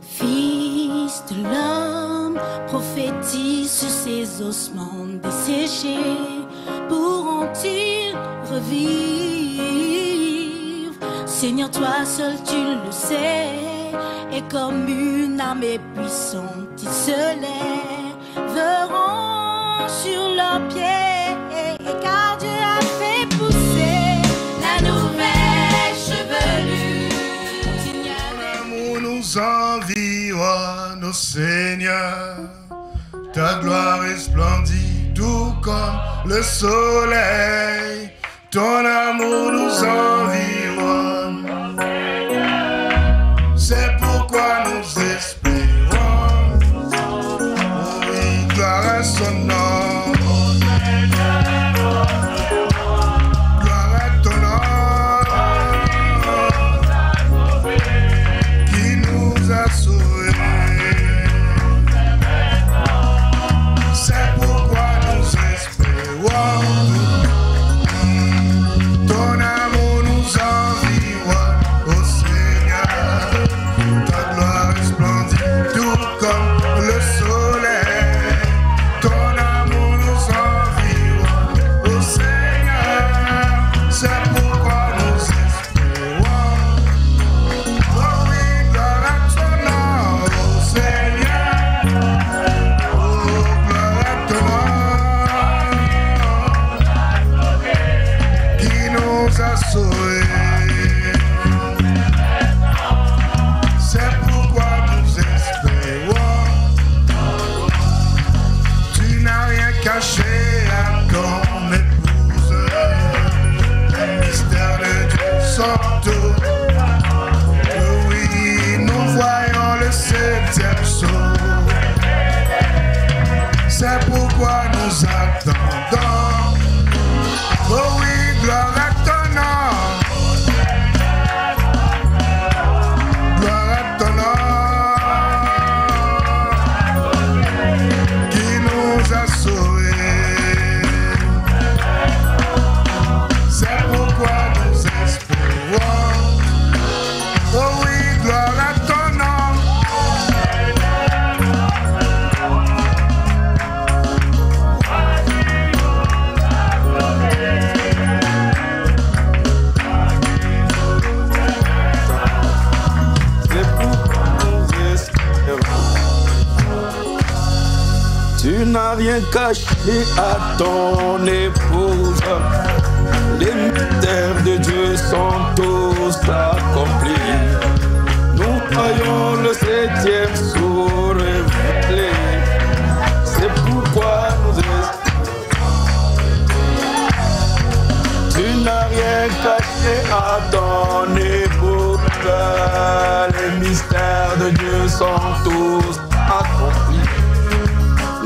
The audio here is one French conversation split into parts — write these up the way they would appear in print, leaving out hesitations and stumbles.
Fils de l'homme, prophétise sur ces ossements desséchés. Pourront-ils revivre? Seigneur, toi seul tu le sais. Et comme une armée puissante, ils se lèveront sur leurs pieds. Car Dieu a fait pousser la nouvelle chevelure. L'amour nous environne, ô Seigneur. Ta gloire resplendit tout comme le soleil. Ton amour nous environne. C'est pourquoi nous espérons. Oui, gloire à son nom. Gloire à ton nom qui nous a sauvés. C'est pourquoi nous espérons. Ton amour nous environne, ô Seigneur. Ta gloire resplendit tout comme le soleil. Ton amour nous environne, ô Seigneur. C'est pourquoi nous espérons. Oh oui, gloire à ton nom, ô Seigneur. Oh, gloire à ton nom qui nous a sauvés. C'est pourquoi nous espérons. Tu n'as rien caché à ton épouse. Les mystères de Dieu sont tout. Oui, nous voyons le septième saut. C'est pourquoi nous attendons. Oh oui, gloire à ton nom. Gloire à ton nom qui nous a sauvés. C'est pourquoi nous espérons. Oh oui, gloire à ton nom. C'est pourquoi nous espérons. Tu n'as rien caché à ton épouse. Les mystères de Dieu sont tous accomplis. Nous voyons le septième jour révélé. C'est pourquoi nous espérons. Tu n'as rien caché à ton épouse. Les mystères de Dieu sont tous accomplis.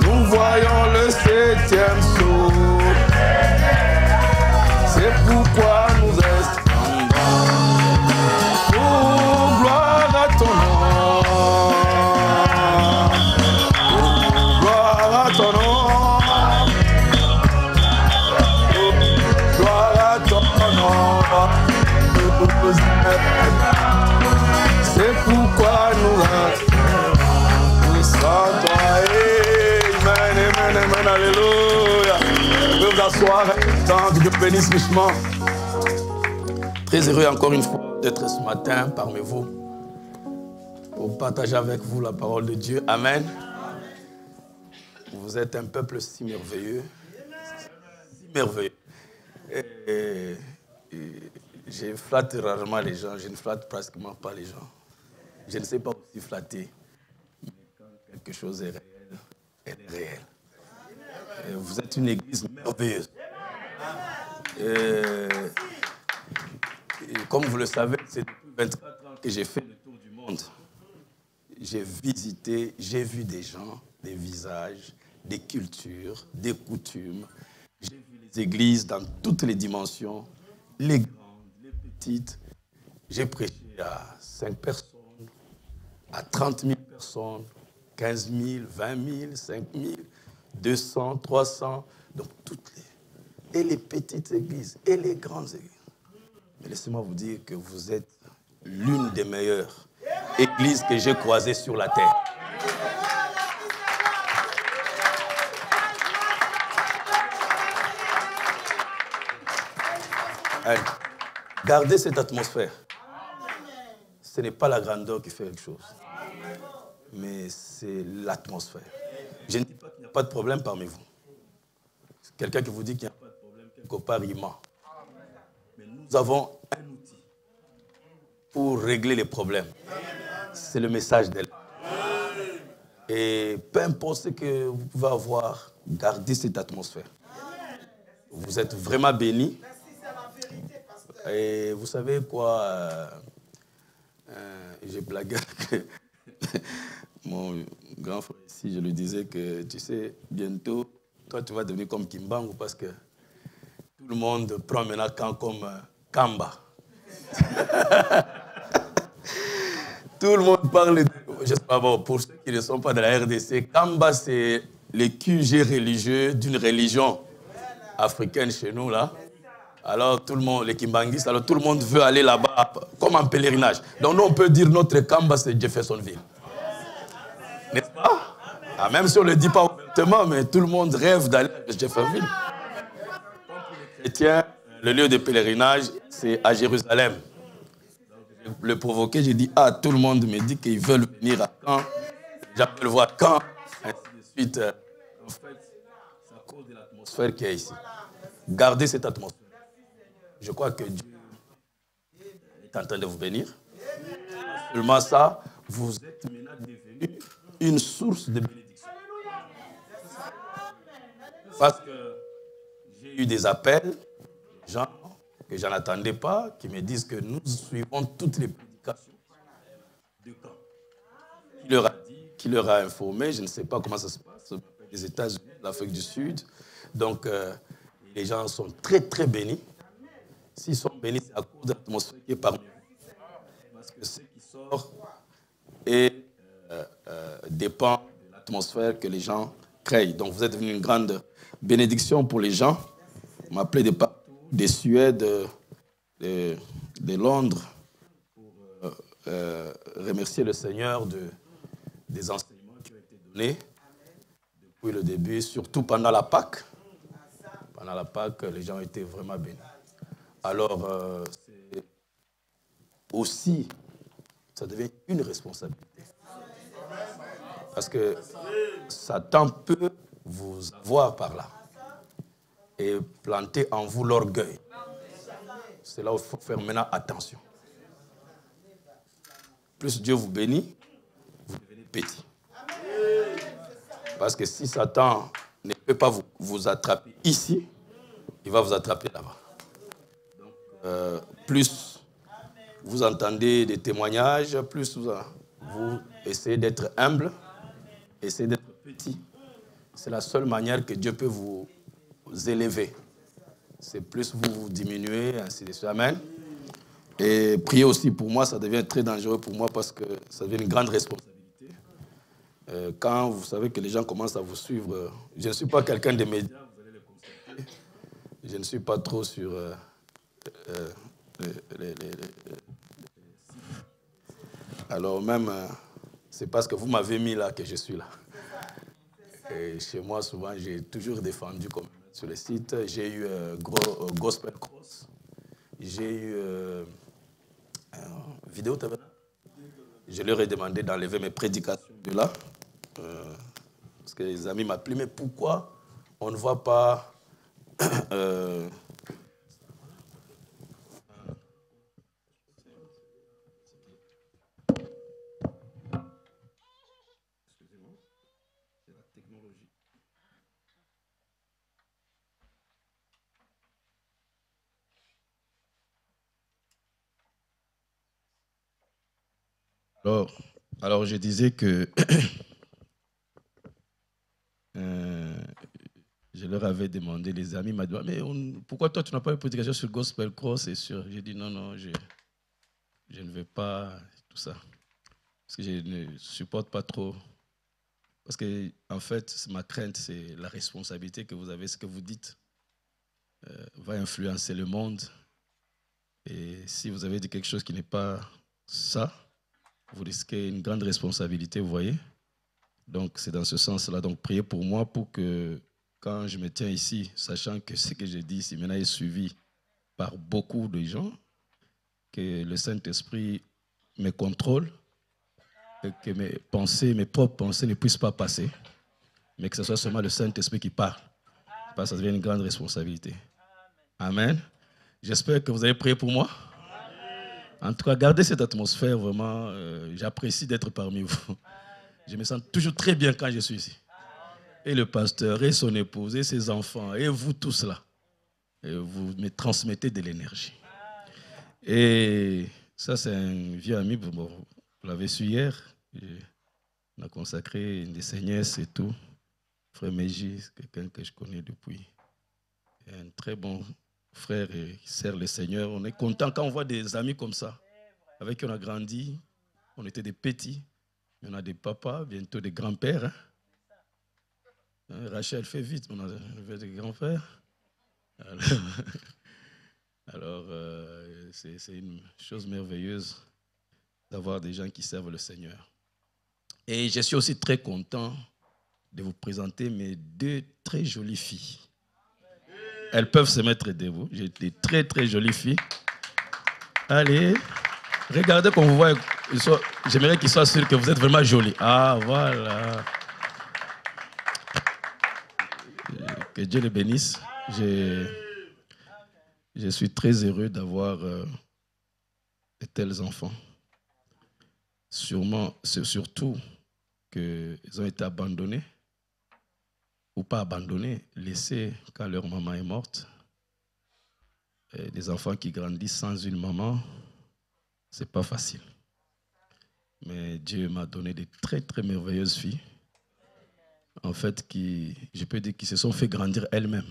Nous voyons le septième jour. C'est pourquoi nous espérons. Oh, gloire à ton nom. Oh, gloire à ton nom. Oh, gloire à ton nom. C'est pourquoi nous espérons. Sans toi, amen, amen, amen, alléluia. Vous pouvez vous asseoir, tant que Dieu bénisse richement. Très heureux encore une fois d'être ce matin parmi vous pour partager avec vous la parole de Dieu. Amen. Vous êtes un peuple si merveilleux. Si merveilleux. Et je flatte rarement les gens, je ne flatte pratiquement pas les gens. Je ne sais pas aussi flatter. Mais quand quelque chose est réel, elle est réelle. Et vous êtes une église merveilleuse. Et comme vous le savez, c'est depuis 24 ans que j'ai fait le tour du monde. J'ai visité, j'ai vu des gens, des visages, des cultures, des coutumes. J'ai vu les églises dans toutes les dimensions, les grandes, les petites. J'ai prêché à 5 personnes, à 30 000 personnes, 15 000, 20 000, 5 000, 200, 300, donc toutes les... Et les petites églises, et les grandes églises. Mais laissez-moi vous dire que vous êtes l'une des meilleures église que j'ai croisée sur la terre. Gardez cette atmosphère. Ce n'est pas la grandeur qui fait quelque chose, mais c'est l'atmosphère. Je ne dis pas qu'il n'y a pas de problème parmi vous. Quelqu'un qui vous dit qu'il n'y a pas de problème, quelque part, il ment. Mais nous avons un outil pour régler les problèmes. C'est le message d'elle. Et peu importe ce que vous pouvez avoir, gardez cette atmosphère. Vous êtes vraiment bénis. Et vous savez quoi, j'ai blagué que mon grand frère ici, je lui disais que, tu sais, bientôt, toi, tu vas devenir comme Kimbangu parce que tout le monde prend maintenant Kan comme Kamba. Tout le monde parle de... Je sais pas, bon, pour ceux qui ne sont pas de la RDC, Kamba, c'est les QG religieux d'une religion africaine chez nous, là. Alors, tout le monde, les Kimbanguistes, alors tout le monde veut aller là-bas comme en pèlerinage. Donc, nous, on peut dire notre Kamba, c'est Jeffersonville. N'est-ce pas? Ah, même si on ne le dit pas ouvertement, mais tout le monde rêve d'aller à Jeffersonville. Comme pour les chrétiens, le lieu de pèlerinage, c'est à Jérusalem. Donc, je l'ai provoqué, j'ai dit, ah, tout le monde me dit qu'ils veulent venir à Caen. J'appelle voir Caen, ainsi de suite. En fait, c'est à cause de l'atmosphère qu'il y a ici. Gardez cette atmosphère. Je crois que Dieu est en train de vous bénir. Seulement ça, vous êtes maintenant devenu une source de bénédiction. Parce que j'ai eu des appels, des gens que je n'attendais pas, qui me disent que nous suivons toutes les prédications de Caen. Qui leur a dit, qui leur a informé, je ne sais pas comment ça se passe, les États-Unis, l'Afrique du Sud. Donc, les gens sont très, très bénis. S'ils sont bénis, c'est à cause de l'atmosphère qui est parmi eux. Parce que ce qui sort dépend de l'atmosphère que les gens créent. Donc vous êtes devenu une grande bénédiction pour les gens. On m'appelait de partout, des Suèdes, de Londres, pour remercier le Seigneur des enseignements qui ont été donnés depuis le début, surtout pendant la Pâque. Pendant la Pâque, les gens ont été vraiment bénis. Alors, c'est aussi, ça devient une responsabilité. Parce que Satan peut vous avoir par là et planter en vous l'orgueil. C'est là où il faut faire maintenant attention. Plus Dieu vous bénit, vous devenez petit. Parce que si Satan ne peut pas vous attraper ici, il va vous attraper là-bas. Plus vous entendez des témoignages, plus vous essayez d'être humble, essayez d'être petit. C'est la seule manière que Dieu peut vous élever. C'est plus vous diminuez, ainsi de suite. Amen. Et prier aussi pour moi, ça devient très dangereux pour moi parce que ça devient une grande responsabilité. Quand vous savez que les gens commencent à vous suivre, je ne suis pas quelqu'un de médias, vous allez le constater. Je ne suis pas trop sur... Alors même, c'est parce que vous m'avez mis là que je suis là. Et chez moi, souvent, j'ai toujours défendu comme sur le site. J'ai eu Gospel Cross. J'ai eu Vidéo TV. Je leur ai demandé d'enlever mes prédications de là. Parce que les amis m'appelaient, mais pourquoi on ne voit pas... Alors, je disais que je leur avais demandé, les amis m'ont dit, mais pourquoi toi tu n'as pas une prédication sur Gospel Cross et sur... J'ai dit non, je ne vais pas, tout ça. Parce que je ne supporte pas trop. Parce que, en fait, ma crainte, c'est la responsabilité que vous avez, ce que vous dites va influencer le monde. Et si vous avez dit quelque chose qui n'est pas ça, vous risquez une grande responsabilité, vous voyez. Donc, c'est dans ce sens-là. Donc, priez pour moi pour que, quand je me tiens ici, sachant que ce que je dis ici maintenant est suivi par beaucoup de gens, que le Saint-Esprit me contrôle, et que mes pensées, mes propres pensées ne puissent pas passer, mais que ce soit seulement le Saint-Esprit qui parle. Parce que ça devient une grande responsabilité. Amen. J'espère que vous avez prié pour moi. En tout cas, gardez cette atmosphère, vraiment. J'apprécie d'être parmi vous. Je me sens toujours très bien quand je suis ici. Et le pasteur, et son épouse, et ses enfants, et vous tous là. Et vous me transmettez de l'énergie. Et ça, c'est un vieux ami, vous l'avez su hier. On a consacré une de ses nièces et tout. Frère Méji, c'est quelqu'un que je connais depuis. Un très bon frère et qui sert le Seigneur. On est content quand on voit des amis comme ça, avec qui on a grandi. On était des petits, mais on a des papas, bientôt des grands-pères. Rachel fait vite, on a des grands-pères. Alors c'est une chose merveilleuse d'avoir des gens qui servent le Seigneur. Et je suis aussi très content de vous présenter mes 2 très jolies filles. Elles peuvent se mettre debout. J'ai des très très jolies filles. Allez, regardez qu'on vous voit. J'aimerais qu'ils soient sûrs que vous êtes vraiment jolies. Ah, voilà. Que Dieu les bénisse. Je suis très heureux d'avoir de tels enfants. Surtout qu'ils ont été abandonnés. Ou pas abandonnés, laissés quand leur maman est morte. Et des enfants qui grandissent sans une maman, c'est pas facile. Mais Dieu m'a donné des très très merveilleuses filles. En fait, je peux dire qu'ils se sont fait grandir elles-mêmes.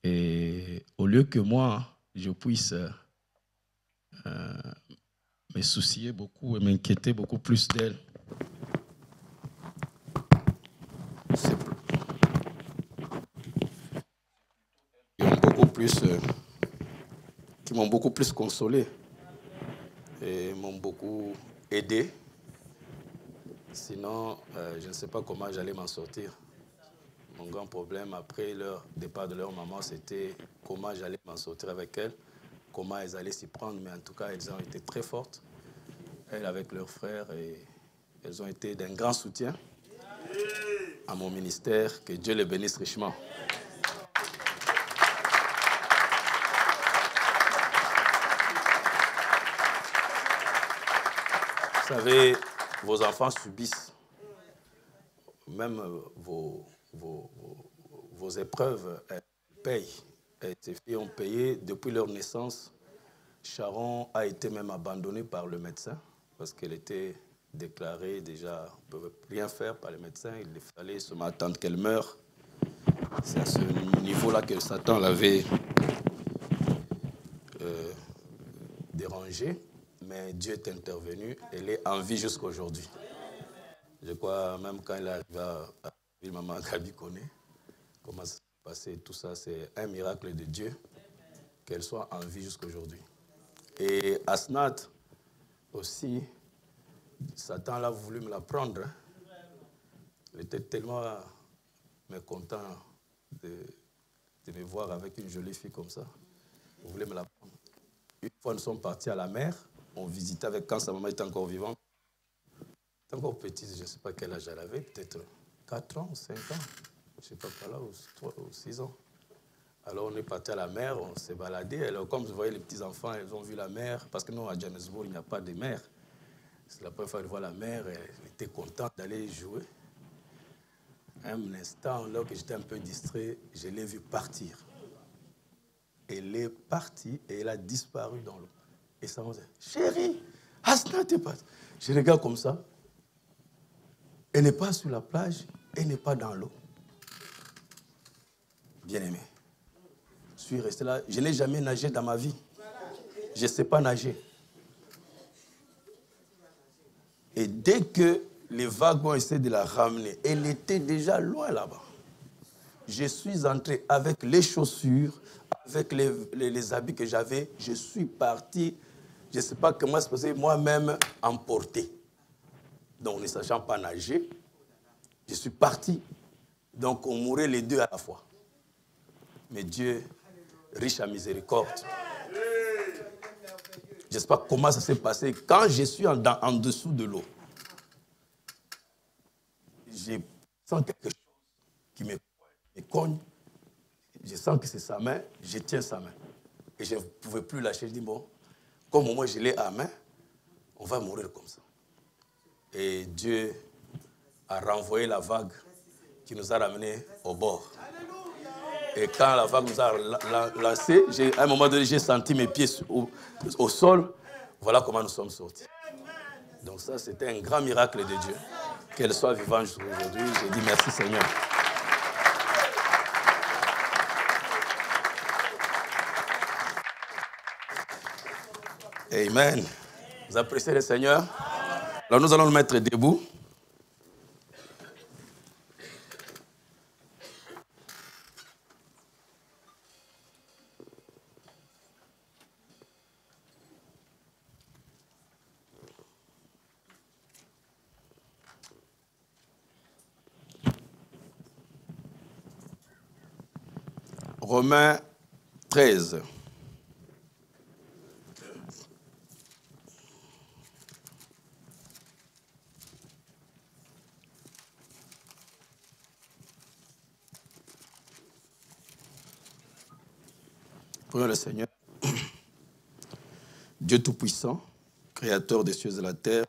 Et au lieu que moi, je puisse me soucier beaucoup et m'inquiéter beaucoup plus d'elles, qui m'ont beaucoup plus consolé et m'ont beaucoup aidé. Sinon, je ne sais pas comment j'allais m'en sortir. Mon grand problème après leur départ de leur maman, c'était comment j'allais m'en sortir avec elles, comment elles allaient s'y prendre. Mais en tout cas, elles ont été très fortes, elles avec leurs frères, et elles ont été d'un grand soutien à mon ministère. Que Dieu les bénisse richement. Vous savez, vos enfants subissent même vos épreuves, elles payent. Et ces filles ont payé depuis leur naissance. Sharon a été même abandonnée par le médecin parce qu'elle était déclarée déjà, on ne pouvait rien faire par le médecin. Il fallait seulement attendre qu'elle meure. C'est à ce niveau-là que Satan l'avait dérangée. Mais Dieu est intervenu, elle est en vie jusqu'à aujourd'hui. Je crois même quand elle arrive à ville, maman Gabi connaît comment ça s'est passé, tout ça, c'est un miracle de Dieu qu'elle soit en vie jusqu'à aujourd'hui. Et Asnat aussi, Satan l'a voulu me la prendre. Il était tellement mécontent de me voir avec une jolie fille comme ça. Il voulait me la prendre. Une fois, nous sommes partis à la mer. On visitait avec quand sa maman était encore vivante. Elle était encore petite, je ne sais pas quel âge elle avait, peut-être 4 ans, 5 ans, je ne sais pas par là, ou 3 ou 6 ans. Alors on est parti à la mer, on s'est baladé. Alors comme vous voyez les petits-enfants, ils ont vu la mer, parce que nous à Johannesburg, il n'y a pas de mer. C'est la première fois qu'elle voit la mer, elle était contente d'aller jouer. Un instant, là que j'étais un peu distrait, je l'ai vue partir. Elle est partie et elle a disparu dans l'eau. Et ça me dit, chérie, Asna, t'es pas. Je regarde comme ça. Elle n'est pas sur la plage, elle n'est pas dans l'eau. Bien-aimé. Je suis resté là. Je n'ai jamais nagé dans ma vie. Je ne sais pas nager. Et dès que les vagues ont essayé de la ramener, elle était déjà loin là-bas. Je suis entré avec les chaussures, avec les habits que j'avais. Je suis parti je ne sais pas comment c'est passé, moi-même emporté. Donc, ne sachant pas nager, je suis parti. Donc, on mourait les deux à la fois. Mais Dieu, riche à miséricorde. Je ne sais pas comment ça s'est passé. Quand je suis en dessous de l'eau, je sens quelque chose qui me cogne. Je sens que c'est sa main. Je tiens sa main. Et je ne pouvais plus lâcher. Je dis, bon, comme moi je l'ai à main, on va mourir comme ça. Et Dieu a renvoyé la vague qui nous a ramenés au bord. Et quand la vague nous a lancés, à un moment donné, j'ai senti mes pieds au sol. Voilà comment nous sommes sortis. Donc ça, c'était un grand miracle de Dieu. Qu'elle soit vivante aujourd'hui. J'ai dit merci Seigneur. Amen. Vous appréciez le Seigneur? Alors nous allons nous mettre debout. Romains 13. Prions le Seigneur. Dieu Tout-Puissant, Créateur des cieux et de la terre,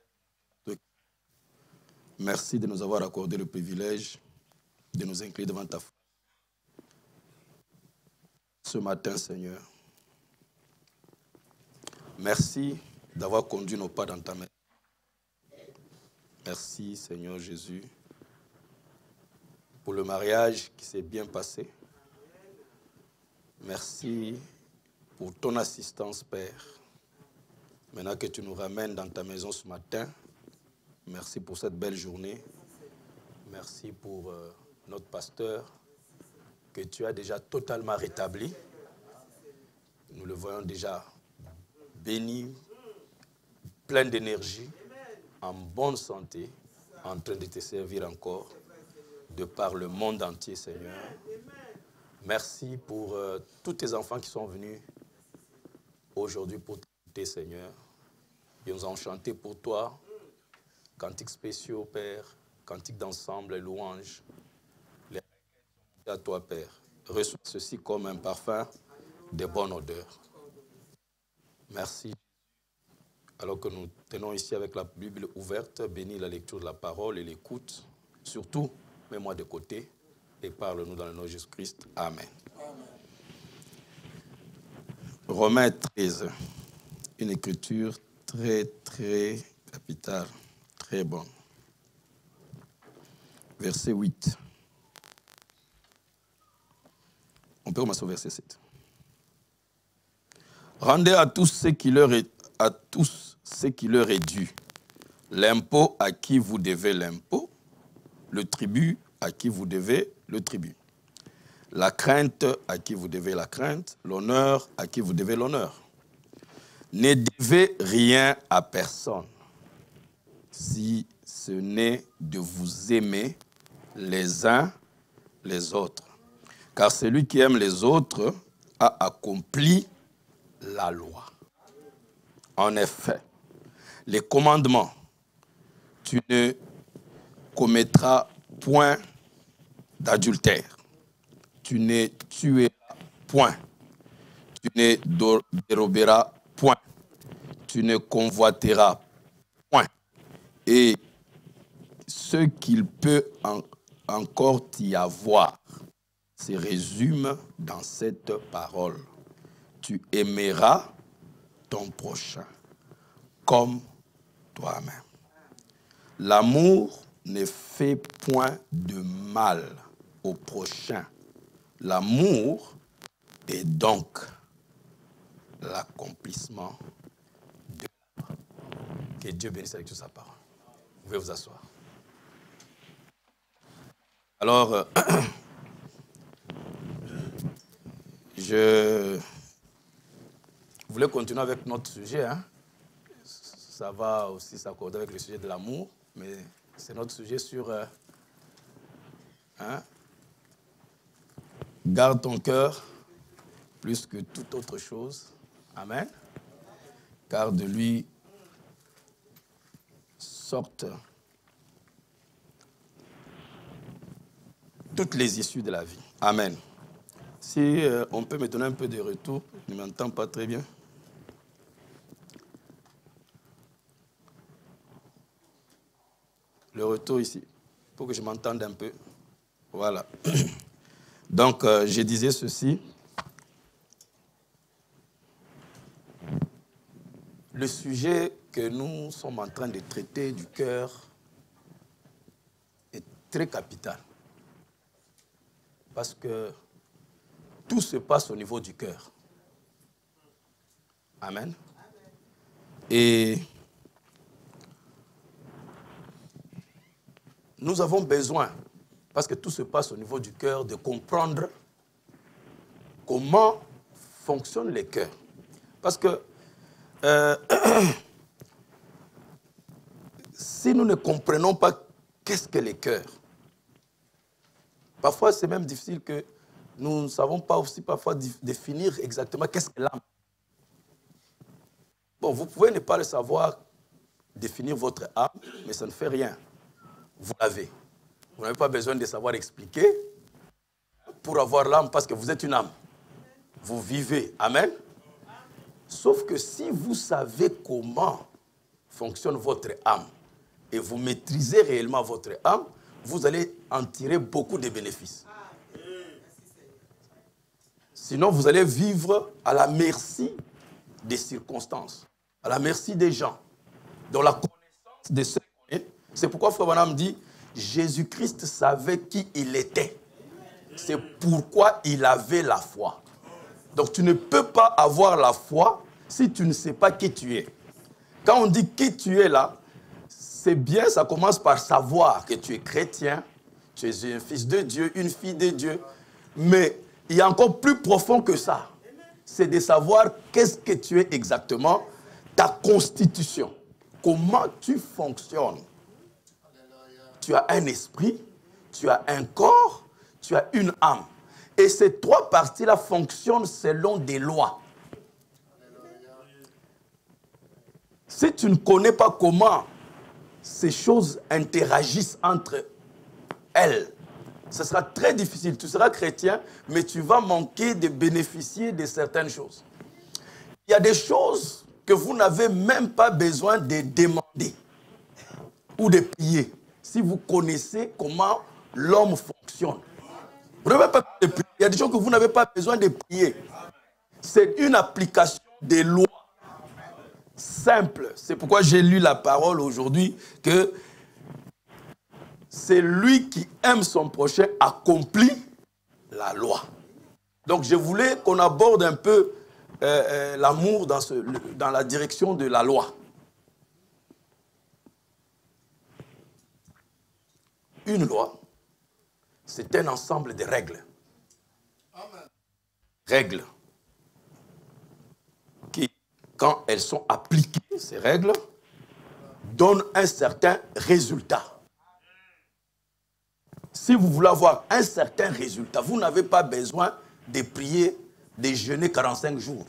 merci de nous avoir accordé le privilège de nous incliner devant ta foi. Ce matin, Seigneur, merci d'avoir conduit nos pas dans ta main. Merci, Seigneur Jésus, pour le mariage qui s'est bien passé. Merci pour ton assistance, Père. Maintenant que tu nous ramènes dans ta maison ce matin, merci pour cette belle journée. Merci pour notre pasteur que tu as déjà totalement rétabli. Nous le voyons déjà béni, plein d'énergie, en bonne santé, en train de te servir encore, de par le monde entier, Seigneur. Merci pour tous tes enfants qui sont venus aujourd'hui pour t'écouter, Seigneur. Ils nous ont chanté pour toi, cantiques spéciaux, Père, cantiques d'ensemble, louanges. Les à toi, Père. Reçois ceci comme un parfum de bonne odeur. Merci. Alors que nous tenons ici avec la Bible ouverte, bénis la lecture de la parole et l'écoute. Surtout, mets-moi de côté et parle-nous dans le nom de Jésus-Christ. Amen. Amen. Romains 13, une écriture très, très capitale, très bonne. Verset 8. On peut commencer au verset 7. Rendez à tous ce qui leur est dû. L'impôt à qui vous devez l'impôt, le tribut à qui vous devez le tribut. La crainte à qui vous devez la crainte, l'honneur à qui vous devez l'honneur. Ne devez rien à personne, si ce n'est de vous aimer les uns les autres. Car celui qui aime les autres a accompli la loi. En effet, les commandements, tu ne commettras point d'adultère, tu ne tueras point, tu ne déroberas point, tu ne convoiteras point. Et ce qu'il peut encore y avoir se résume dans cette parole. Tu aimeras ton prochain comme toi-même. L'amour ne fait point de mal au prochain. L'amour est donc l'accomplissement de la loi. Que Dieu bénisse avec toute sa parole. Vous pouvez vous asseoir. Alors, je voulais continuer avec notre sujet, hein? ça va aussi s'accorder avec le sujet de l'amour, mais c'est notre sujet sur... Garde ton cœur plus que toute autre chose. Amen. Car de lui sortent toutes les issues de la vie. Amen. Si on peut me donner un peu de retour, je ne m'entends pas très bien. Le retour ici, pour que je m'entende un peu. Voilà. Donc, je disais ceci. Le sujet que nous sommes en train de traiter du cœur est très capital. Parce que tout se passe au niveau du cœur. Amen. Et nous avons besoin, parce que tout se passe au niveau du cœur, de comprendre comment fonctionnent les cœurs. Parce que si nous ne comprenons pas qu'est-ce que les cœurs, parfois c'est même difficile que nous ne savons pas aussi parfois définir exactement qu'est-ce que l'âme. Bon, vous pouvez ne pas le savoir, définir votre âme, mais ça ne fait rien. Vous l'avez. Vous n'avez pas besoin de savoir expliquer pour avoir l'âme parce que vous êtes une âme. Vous vivez. Amen. Sauf que si vous savez comment fonctionne votre âme et vous maîtrisez réellement votre âme, vous allez en tirer beaucoup de bénéfices. Sinon, vous allez vivre à la merci des circonstances, à la merci des gens, dans la connaissance de ceux qu'on est. C'est pourquoi Frère Branham dit, Jésus-Christ savait qui il était. C'est pourquoi il avait la foi. Donc tu ne peux pas avoir la foi si tu ne sais pas qui tu es. Quand on dit qui tu es là, c'est bien, ça commence par savoir que tu es chrétien, tu es un fils de Dieu, une fille de Dieu. Mais il y a encore plus profond que ça. C'est de savoir qu'est-ce que tu es exactement, ta constitution, comment tu fonctionnes. Tu as un esprit, tu as un corps, tu as une âme. Et ces trois parties-là fonctionnent selon des lois. Si tu ne connais pas comment ces choses interagissent entre elles, ce sera très difficile. Tu seras chrétien, mais tu vas manquer de bénéficier de certaines choses. Il y a des choses que vous n'avez même pas besoin de demander ou de prier. Si vous connaissez comment l'homme fonctionne. Vous n'avez pas besoin de prier. Il y a des choses que vous n'avez pas besoin de prier. C'est une application des lois simples. C'est pourquoi j'ai lu la parole aujourd'hui que c'est lui qui aime son prochain accomplit la loi. Donc je voulais qu'on aborde un peu l'amour dans la direction de la loi. Une loi, c'est un ensemble de règles. Amen. Règles qui, quand elles sont appliquées, ces règles, donnent un certain résultat. Si vous voulez avoir un certain résultat, vous n'avez pas besoin de prier, de jeûner 45 jours.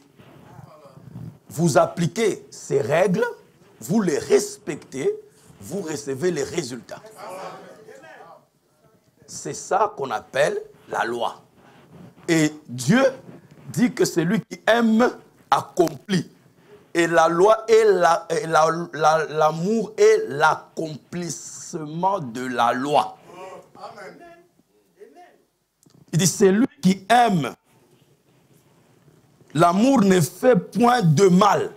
Vous appliquez ces règles, vous les respectez, vous recevez les résultats. C'est ça qu'on appelle la loi. Et Dieu dit que celui qui aime accomplit. Et la loi est l'amour est l'accomplissement de la loi. Amen. Il dit, c'est lui qui aime. L'amour ne fait point de mal.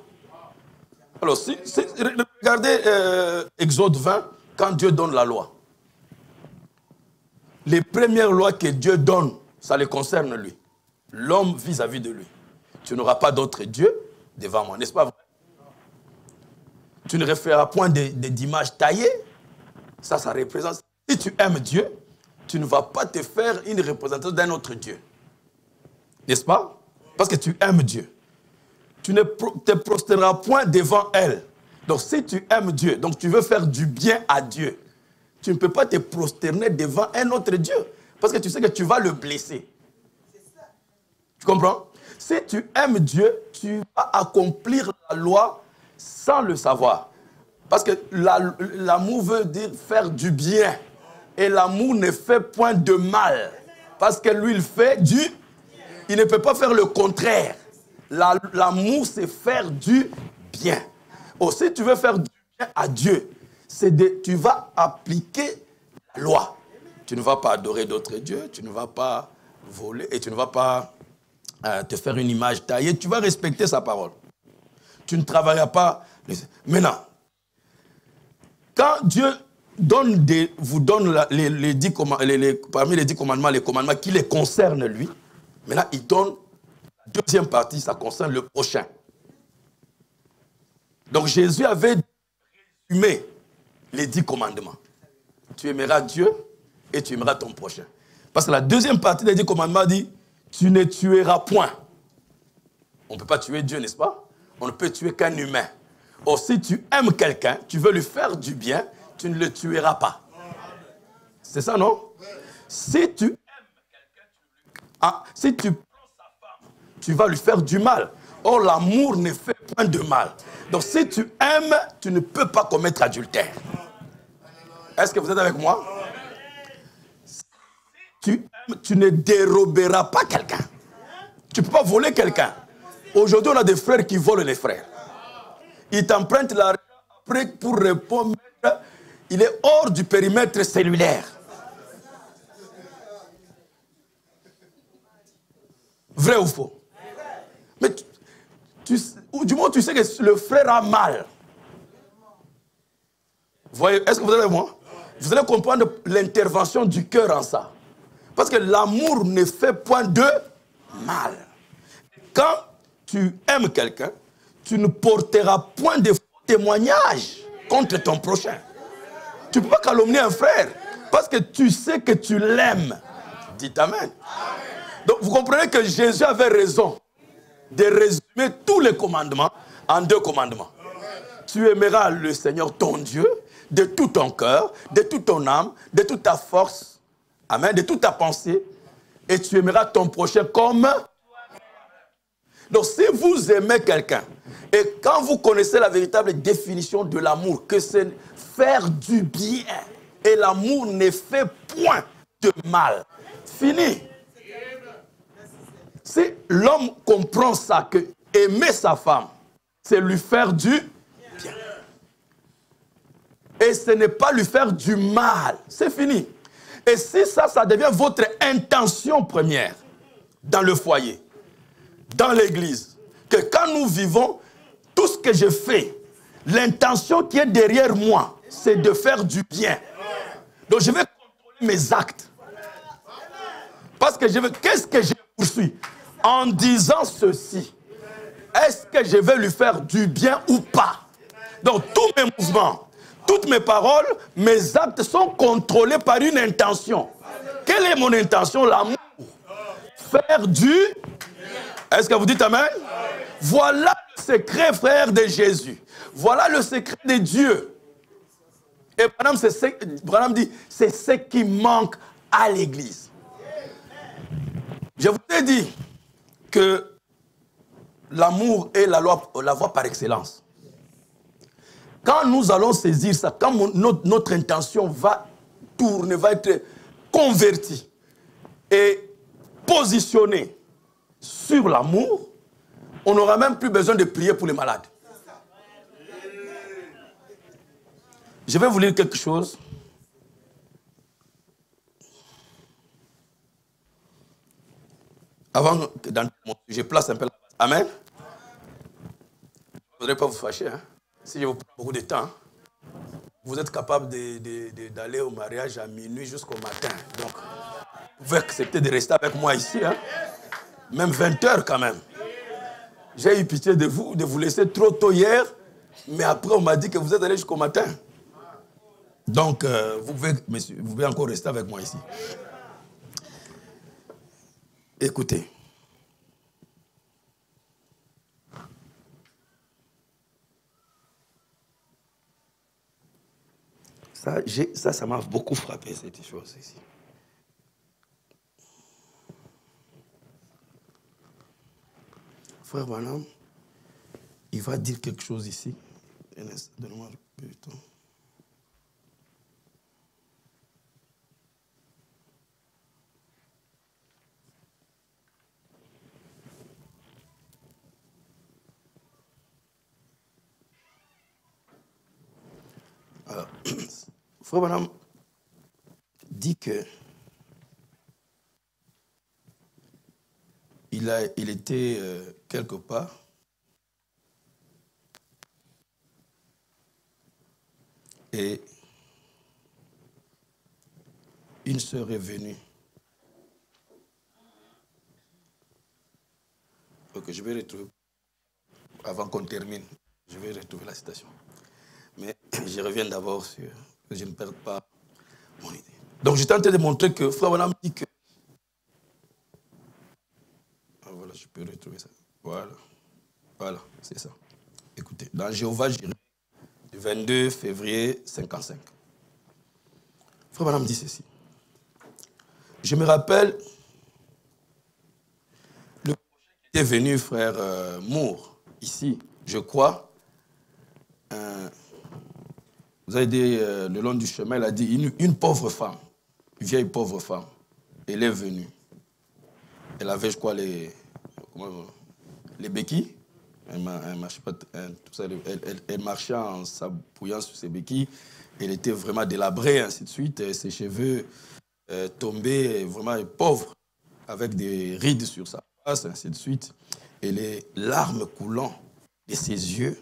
Alors, regardez Exode 20, quand Dieu donne la loi. Les premières lois que Dieu donne, ça le concerne lui. L'homme vis-à-vis de lui. Tu n'auras pas d'autre Dieu devant moi, n'est-ce pas vrai? Tu ne referas point d'images taillées. Ça représente... Si tu aimes Dieu, tu ne vas pas te faire une représentation d'un autre Dieu. N'est-ce pas? Parce que tu aimes Dieu. Tu ne te prosterneras point devant elle. Donc si tu aimes Dieu, donc tu veux faire du bien à Dieu, tu ne peux pas te prosterner devant un autre Dieu. Parce que tu sais que tu vas le blesser. Tu comprends? Si tu aimes Dieu, tu vas accomplir la loi sans le savoir. Parce que l'amour veut dire faire du bien. Et l'amour ne fait point de mal. Parce que lui, il fait du... Il ne peut pas faire le contraire. L'amour, c'est faire du bien. Oh, si tu veux faire du bien à Dieu, tu vas appliquer la loi. Tu ne vas pas adorer d'autres dieux, tu ne vas pas voler et tu ne vas pas te faire une image taillée. Tu vas respecter sa parole. Tu ne travailleras pas. Maintenant, quand Dieu vous donne parmi les 10 commandements, les commandements qui les concernent lui, maintenant il donne la deuxième partie, ça concerne le prochain. Donc Jésus avait résumé les 10 commandements. Tu aimeras Dieu et tu aimeras ton prochain. Parce que la deuxième partie des 10 commandements dit, tu ne tueras point. On ne peut pas tuer Dieu, n'est-ce pas? On ne peut tuer qu'un humain. Or, si tu aimes quelqu'un, tu veux lui faire du bien, tu ne le tueras pas. C'est ça, non? Si tu aimes quelqu'un, si tu prends sa femme, tu vas lui faire du mal. Or, l'amour ne fait point de mal. Donc, si tu aimes, tu ne peux pas commettre adultère. Est-ce que vous êtes avec moi? Si tu aimes, tu ne déroberas pas quelqu'un. Tu ne peux pas voler quelqu'un. Aujourd'hui, on a des frères qui volent les frères. Ils t'empruntent l'argent après pour répondre. Il est hors du périmètre cellulaire. Vrai ou faux? Mais du moins, tu sais que le frère a mal. Voyez, est-ce que vous êtes avec moi? Vous allez comprendre l'intervention du cœur en ça. Parce que l'amour ne fait point de mal. Quand tu aimes quelqu'un, tu ne porteras point de faux témoignages contre ton prochain. Tu ne peux pas calomnier un frère parce que tu sais que tu l'aimes. Dites Amen. Donc vous comprenez que Jésus avait raison de résumer tous les commandements en 2 commandements. Tu aimeras le Seigneur ton Dieu de tout ton cœur, de toute ton âme, de toute ta force, amen, de toute ta pensée, et tu aimeras ton prochain comme... Donc si vous aimez quelqu'un, et quand vous connaissez la véritable définition de l'amour, que c'est faire du bien, et l'amour ne fait point de mal, fini. Si l'homme comprend ça, que aimer sa femme, c'est lui faire du bien. Et ce n'est pas lui faire du mal. C'est fini. Et si ça devient votre intention première dans le foyer, dans l'église, que quand nous vivons, tout ce que je fais, l'intention qui est derrière moi, c'est de faire du bien. Donc je vais contrôler mes actes. Parce que qu'est-ce que je poursuis? En disant ceci, est-ce que je vais lui faire du bien ou pas? Donc tous mes mouvements, toutes mes paroles, mes actes sont contrôlés par une intention. Quelle est mon intention? L'amour. Faire du... Est-ce que vous dites Amen? Voilà le secret, frère, de Jésus. Voilà le secret de Dieu. Et Branham dit, c'est ce qui manque à l'église. Je vous ai dit que l'amour est la voie par excellence. Quand nous allons saisir ça, quand notre intention va tourner, va être convertie et positionnée sur l'amour, on n'aura même plus besoin de prier pour les malades. Je vais vous lire quelque chose. Avant que je place un peu la base. Amen. Je ne voudrais pas vous fâcher. Hein? Si je vous prends beaucoup de temps, vous êtes capable d'aller au mariage à minuit jusqu'au matin. Donc, vous pouvez accepter de rester avec moi ici. Hein? Même 20 heures quand même. J'ai eu pitié de vous laisser trop tôt hier. Mais après, on m'a dit que vous êtes allé jusqu'au matin. Donc, vous pouvez encore rester avec moi ici. Écoutez. Ça m'a beaucoup frappé, cette chose ici. Frère Branham, il va dire quelque chose ici. Donne-moi un peu de temps. Alors, Frère Branham dit que il était quelque part et une sœur est venue. Ok, je vais retrouver, avant qu'on termine, je vais retrouver la citation. Mais je reviens d'abord sur que je ne perde pas mon idée. Donc, je tentais de montrer que Frère Branham dit que... Ah, voilà, je peux retrouver ça. Voilà, c'est ça. Écoutez, dans Jéhovah Jireh, du 22 février 55. Frère Branham dit ceci. Je me rappelle, le prochain qui était venu, frère Moore, ici, je crois, vous avez dit, le long du chemin, il a dit, une pauvre femme, une vieille pauvre femme, elle est venue. Elle avait, je crois, les béquilles. Elle marchait en s'appuyant sur ses béquilles. Elle était vraiment délabrée, ainsi de suite. Ses cheveux tombaient, vraiment pauvres, avec des rides sur sa face, ainsi de suite. Et les larmes coulant de ses yeux,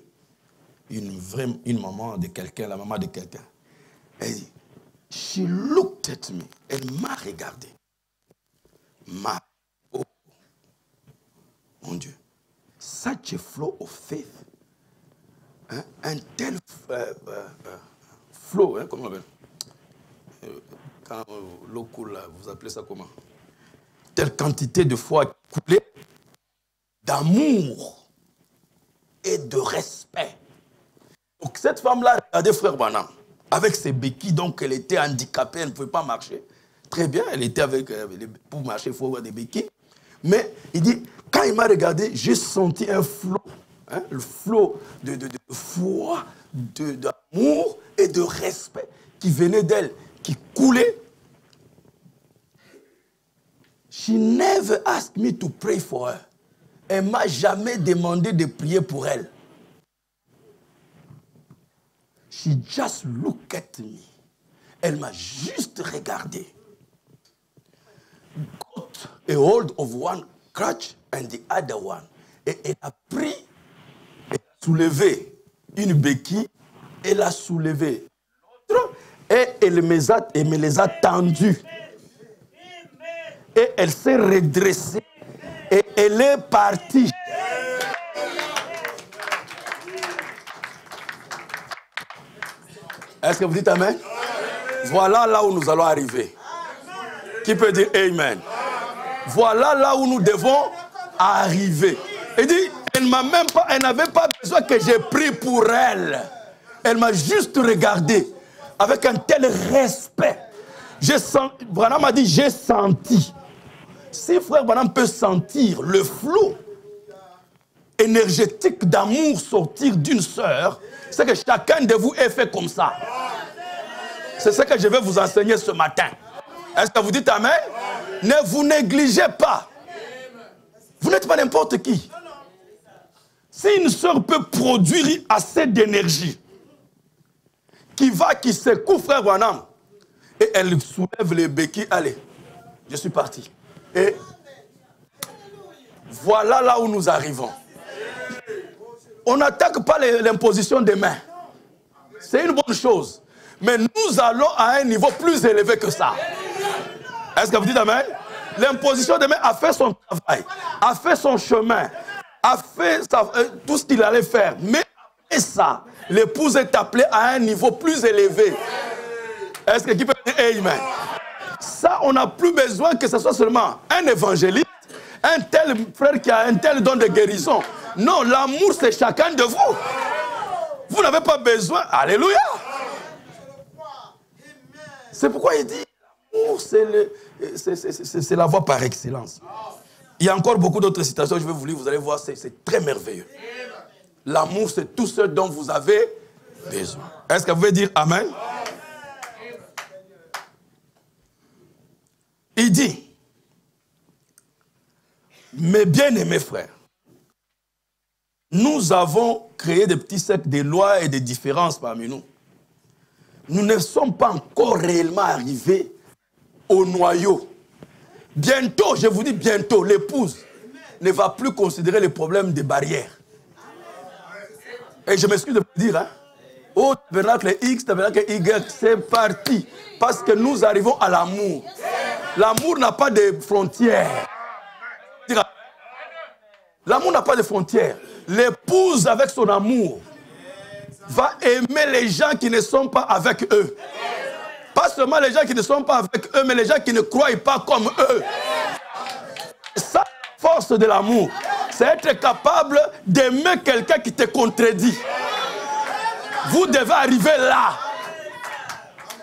une maman de quelqu'un, la maman de quelqu'un. Elle dit, she looked at me. Elle m'a regardé. Oh, mon Dieu. Such a flow of faith. Hein? Un tel flow, hein, comment on appelle? Quand l'eau coule, là, vous appelez ça comment? Telle quantité de foi coulée, d'amour et de respect. Donc cette femme-là, regardez frère Branham, avec ses béquilles, donc elle était handicapée, elle ne pouvait pas marcher. Très bien, elle était avec, pour marcher, il faut avoir des béquilles. Mais il dit, quand il m'a regardé, j'ai senti un flot, hein, le flot de foi, d'amour et de respect qui venait d'elle, qui coulait. She never asked me to pray for her. Elle ne m'a jamais demandé de prier pour elle. She just looked at me. Elle m'a juste regardé. Got a hold of one crutch and the other one. Et elle a pris, elle a soulevé une béquille, elle a soulevé l'autre et elle me les a tendues. Et elle s'est redressée et elle est partie. Est-ce que vous dites Amen? Voilà là où nous allons arriver. Qui peut dire Amen? Voilà là où nous devons arriver. Il dit, elle n'avait pas besoin que j'ai pris pour elle. Elle m'a juste regardé avec un tel respect. Branham a dit, j'ai senti. Si frère Branham peut sentir le flot énergétique d'amour sortir d'une sœur, c'est que chacun de vous est fait comme ça. C'est ce que je vais vous enseigner ce matin. Est-ce que vous dites Amen? Ne vous négligez pas. Vous n'êtes pas n'importe qui. Si une sœur peut produire assez d'énergie, qui secoue frère Branham, et elle soulève les béquilles, allez, je suis parti. Et voilà là où nous arrivons. On n'attaque pas l'imposition des mains. C'est une bonne chose. Mais nous allons à un niveau plus élevé que ça. Est-ce que vous dites Amen? L'imposition des mains a fait son travail, a fait son chemin, a fait tout ce qu'il allait faire. Mais après ça, l'épouse est appelée à un niveau plus élevé. Est-ce que qui peut dire Amen? Ça, on n'a plus besoin que ce soit seulement un évangéliste, un tel frère qui a un tel don de guérison. Non, l'amour, c'est chacun de vous. Vous n'avez pas besoin. Alléluia. C'est pourquoi il dit, l'amour, c'est la voie par excellence. Il y a encore beaucoup d'autres citations, je vais vous lire, vous allez voir, c'est très merveilleux. L'amour, c'est tout ce dont vous avez besoin. Est-ce que vous pouvez dire Amen? Il dit, mes bien-aimés frères, nous avons créé des petits cercles de lois et de différences parmi nous. Nous ne sommes pas encore réellement arrivés au noyau. Bientôt, je vous dis bientôt, l'épouse ne va plus considérer les problèmes des barrières. Et je m'excuse de vous dire, hein, au tabernacle X, tabernacle Y, c'est parti. Parce que nous arrivons à l'amour. L'amour n'a pas de frontières. L'amour n'a pas de frontières. L'épouse, avec son amour, va aimer les gens qui ne sont pas avec eux. Pas seulement les gens qui ne sont pas avec eux, mais les gens qui ne croient pas comme eux. Ça, la force de l'amour, c'est être capable d'aimer quelqu'un qui te contredit. Vous devez arriver là.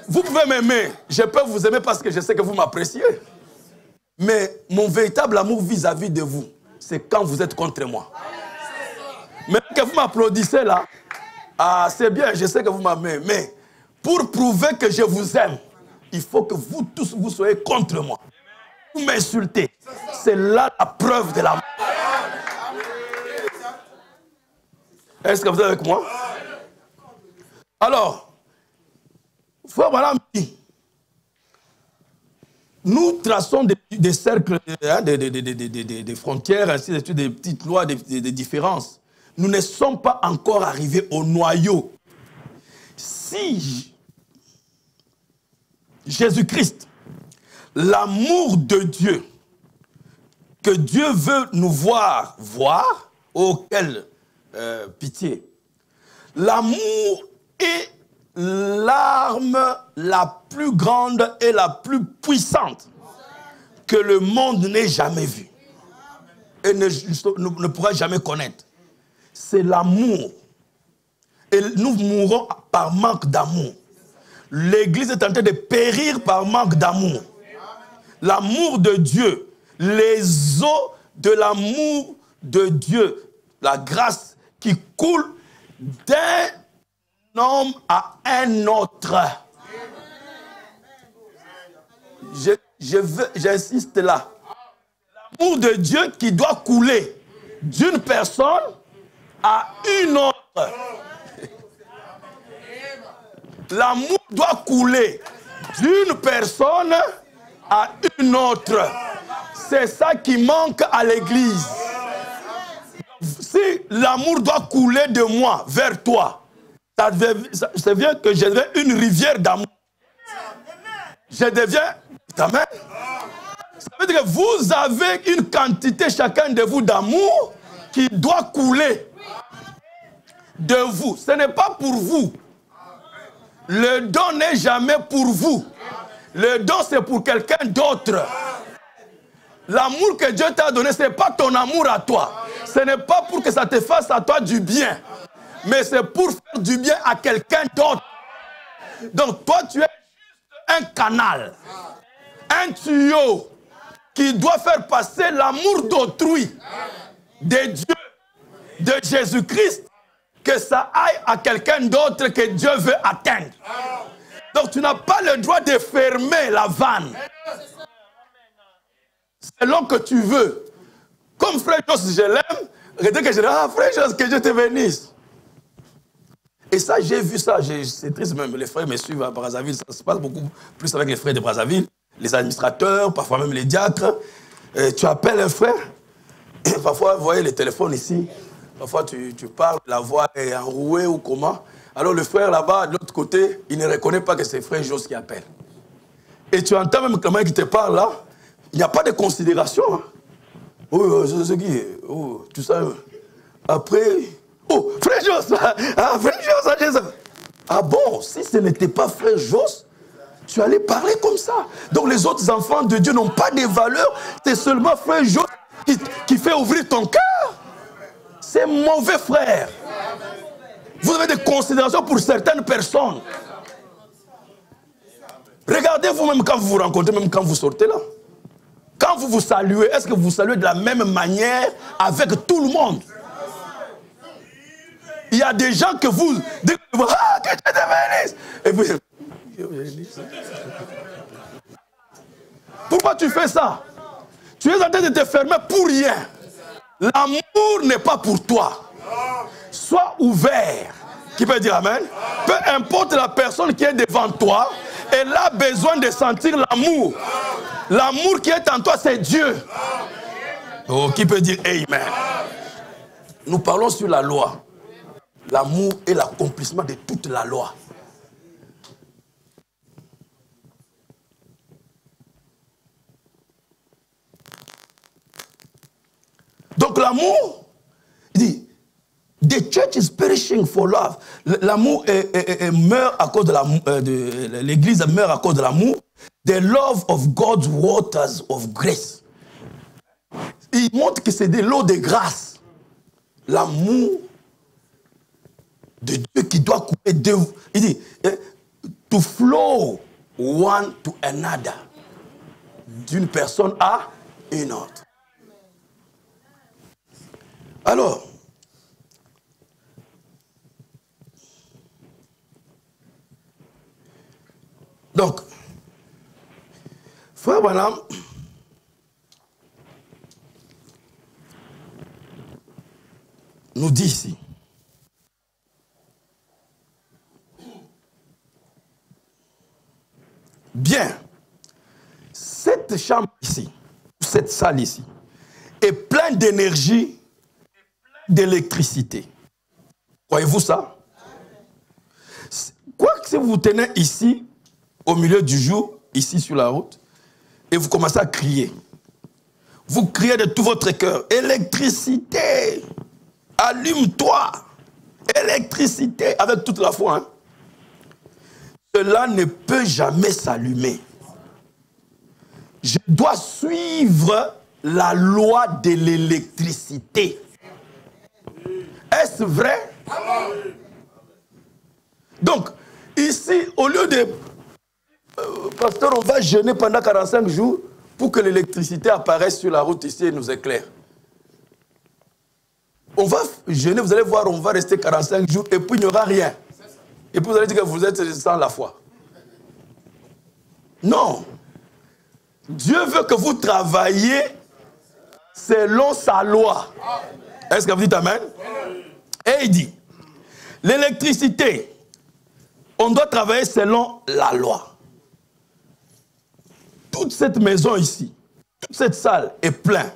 Vous pouvez m'aimer. Je peux vous aimer parce que je sais que vous m'appréciez. Mais mon véritable amour vis-à-vis de vous, c'est quand vous êtes contre moi. Mais que vous m'applaudissez là, ah, c'est bien, je sais que vous m'aimez. Mais pour prouver que je vous aime, il faut que vous tous, vous soyez contre moi. Vous m'insultez. C'est là la preuve de l'amour. Est-ce que vous êtes avec moi? Alors, frère, voilà, nous traçons des cercles, des frontières, ainsi de suite, des petites lois, des différences. Nous ne sommes pas encore arrivés au noyau. Si Jésus-Christ, l'amour de Dieu, que Dieu veut nous voir, auquel pitié, l'amour est l'arme la plus grande et la plus puissante que le monde n'ait jamais vue et ne pourra jamais connaître. C'est l'amour. Et nous mourons par manque d'amour. L'Église est en train de périr par manque d'amour. L'amour de Dieu, les eaux de l'amour de Dieu, la grâce qui coule d'un homme à un autre. J'insiste là. L'amour de Dieu qui doit couler d'une personne à une autre. L'amour doit couler d'une personne à une autre. C'est ça qui manque à l'Église. Si l'amour doit couler de moi vers toi, ça devient que je deviens une rivière d'amour. Je deviens... Amen. Ça veut dire que vous avez une quantité, chacun de vous, d'amour qui doit couler de vous. Ce n'est pas pour vous. Le don n'est jamais pour vous. Le don, c'est pour quelqu'un d'autre. L'amour que Dieu t'a donné, ce n'est pas ton amour à toi. Ce n'est pas pour que ça te fasse à toi du bien. Mais c'est pour faire du bien à quelqu'un d'autre. Donc toi, tu es juste un canal. Un tuyau qui doit faire passer l'amour d'autrui, de Dieu, de Jésus-Christ, que ça aille à quelqu'un d'autre que Dieu veut atteindre. Donc tu n'as pas le droit de fermer la vanne. Selon que tu veux. Comme frère Joss, je l'aime, dès que je dis, ah frère Joss, que Dieu te bénisse. Et ça, j'ai vu ça, c'est triste même, les frères me suivent à Brazzaville, ça se passe beaucoup plus avec les frères de Brazzaville, les administrateurs, parfois même les diacres. Tu appelles un frère, et parfois, vous voyez les téléphones ici, parfois tu parles, la voix est enrouée ou comment. Alors le frère là-bas, de l'autre côté, il ne reconnaît pas que c'est frère Joss qui appelle. Et tu entends même quelqu'un qui te parle là, il n'y a pas de considération. Hein. Oh, c'est qui? Oh, tu sais. Après, oh, frère Joss, ah, frère Joss, ah bon, si ce n'était pas frère Joss, tu allais parler comme ça. Donc les autres enfants de Dieu n'ont pas de valeur, c'est seulement frère Joss qui fait ouvrir ton cœur. C'est mauvais frère. Vous avez des considérations pour certaines personnes. Regardez vous-même quand vous vous rencontrez, même quand vous sortez là. Quand vous vous saluez, est-ce que vous saluez de la même manière avec tout le monde? Il y a des gens que vous dites, ah, que Dieu te bénisse. Et puis, pourquoi tu fais ça? Tu es en train de te fermer pour rien. L'amour n'est pas pour toi. Sois ouvert. Qui peut dire amen? Peu importe la personne qui est devant toi, elle a besoin de sentir l'amour. L'amour qui est en toi, c'est Dieu. Oh, qui peut dire amen? Nous parlons sur la loi. L'amour est l'accomplissement de toute la loi. Donc l'amour, il dit, the church is perishing for love. L'amour meurt à cause de l'église meurt à cause de l'amour. The love of God's waters of grace. Il montre que c'est de l'eau de grâce. L'amour de Dieu qui doit couper de vous. Il dit, to flow one to another. D'une personne à une autre. Alors, donc, frère Branham, nous dit ici, bien, cette chambre ici, cette salle ici, est pleine d'énergie, d'électricité. Croyez-vous ça? Quoi que si vous vous tenez ici, au milieu du jour, ici sur la route, et vous commencez à crier, vous criez de tout votre cœur, électricité, allume-toi, électricité, avec toute la foi. Hein? Cela ne peut jamais s'allumer. Je dois suivre la loi de l'électricité. Est-ce vrai? Donc, ici, au lieu de... pasteur, on va jeûner pendant 45 jours pour que l'électricité apparaisse sur la route ici et nous éclaire. On va jeûner, vous allez voir, on va rester 45 jours et puis il n'y aura rien. Et puis vous allez dire que vous êtes sans la foi. Non. Dieu veut que vous travailliez selon sa loi. Est-ce que vous dites amen? Et il dit, l'électricité, on doit travailler selon la loi. Toute cette maison ici, toute cette salle est pleine.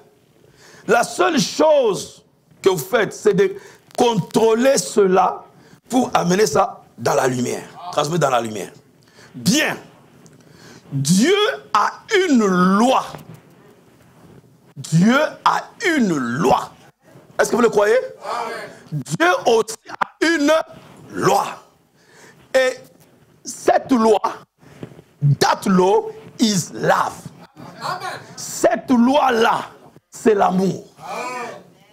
La seule chose que vous faites, c'est de contrôler cela pour amener ça dans la lumière, transmettre dans la lumière. Bien, Dieu a une loi. Dieu a une loi. Est-ce que vous le croyez? Amen. Dieu aussi a une loi. Et cette loi, that law is love. Amen. Cette loi-là, c'est l'amour.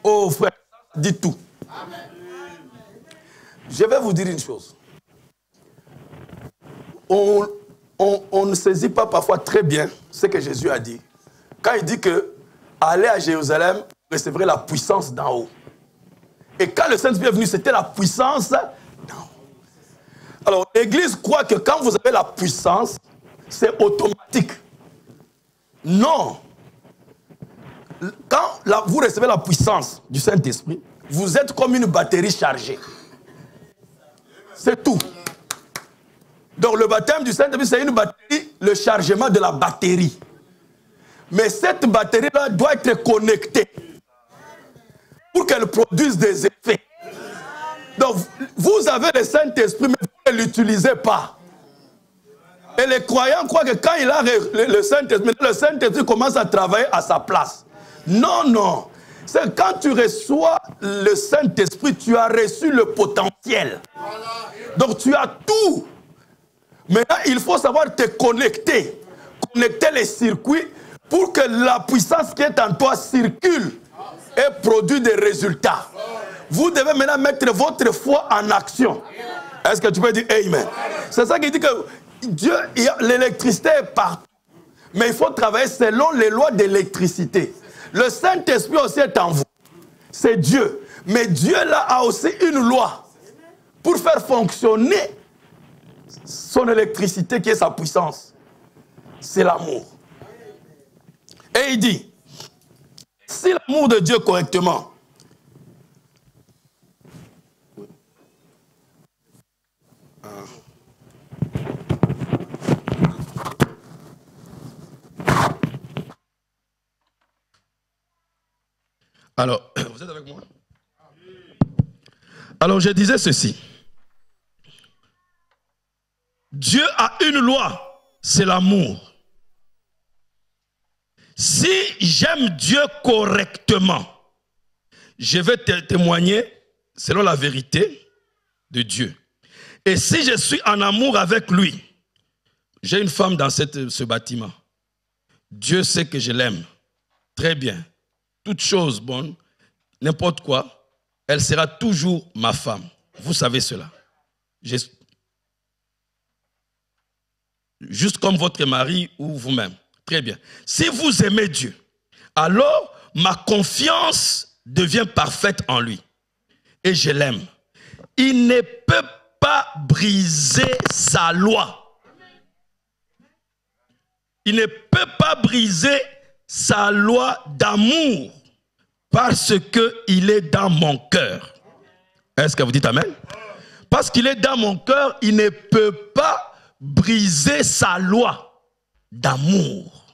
Oh frère, dis tout. Amen. Je vais vous dire une chose. On ne saisit pas parfois très bien ce que Jésus a dit. Quand il dit que allez à Jérusalem, vous recevrez la puissance d'en haut. Et quand le Saint-Esprit est venu, c'était la puissance d'en haut. Alors, l'Église croit que quand vous avez la puissance, c'est automatique. Non. Quand vous recevez la puissance du Saint-Esprit, vous êtes comme une batterie chargée. C'est tout. Donc le baptême du Saint-Esprit, c'est une batterie, le chargement de la batterie. Mais cette batterie-là doit être connectée pour qu'elle produise des effets. Donc vous avez le Saint-Esprit, mais vous ne l'utilisez pas. Et les croyants croient que quand il a le Saint-Esprit commence à travailler à sa place. Non, non. C'est quand tu reçois le Saint-Esprit, tu as reçu le potentiel. Donc tu as tout. Maintenant, il faut savoir te connecter. Connecter les circuits pour que la puissance qui est en toi circule et produit des résultats. Vous devez maintenant mettre votre foi en action. Est-ce que tu peux dire Amen? C'est ça qui dit que Dieu, l'électricité est partout. Mais il faut travailler selon les lois d'électricité. Le Saint-Esprit aussi est en vous. C'est Dieu. Mais Dieu là a aussi une loi pour faire fonctionner son électricité qui est sa puissance. C'est l'amour. Et il dit, si l'amour de Dieu correctement, alors, vous êtes avec moi? Alors, je disais ceci. Dieu a une loi, c'est l'amour. Si j'aime Dieu correctement, je vais témoigner selon la vérité de Dieu. Et si je suis en amour avec lui, j'ai une femme dans ce bâtiment. Dieu sait que je l'aime. Très bien. Toute chose bonne, n'importe quoi, elle sera toujours ma femme. Vous savez cela. Juste comme votre mari ou vous-même. Très bien. Si vous aimez Dieu, alors ma confiance devient parfaite en lui. Et je l'aime. Il ne peut pas briser sa loi. Il ne peut pas briser sa loi d'amour parce qu'il est dans mon cœur. Est-ce que vous dites amen? Parce qu'il est dans mon cœur, il ne peut pas briser sa loi d'amour.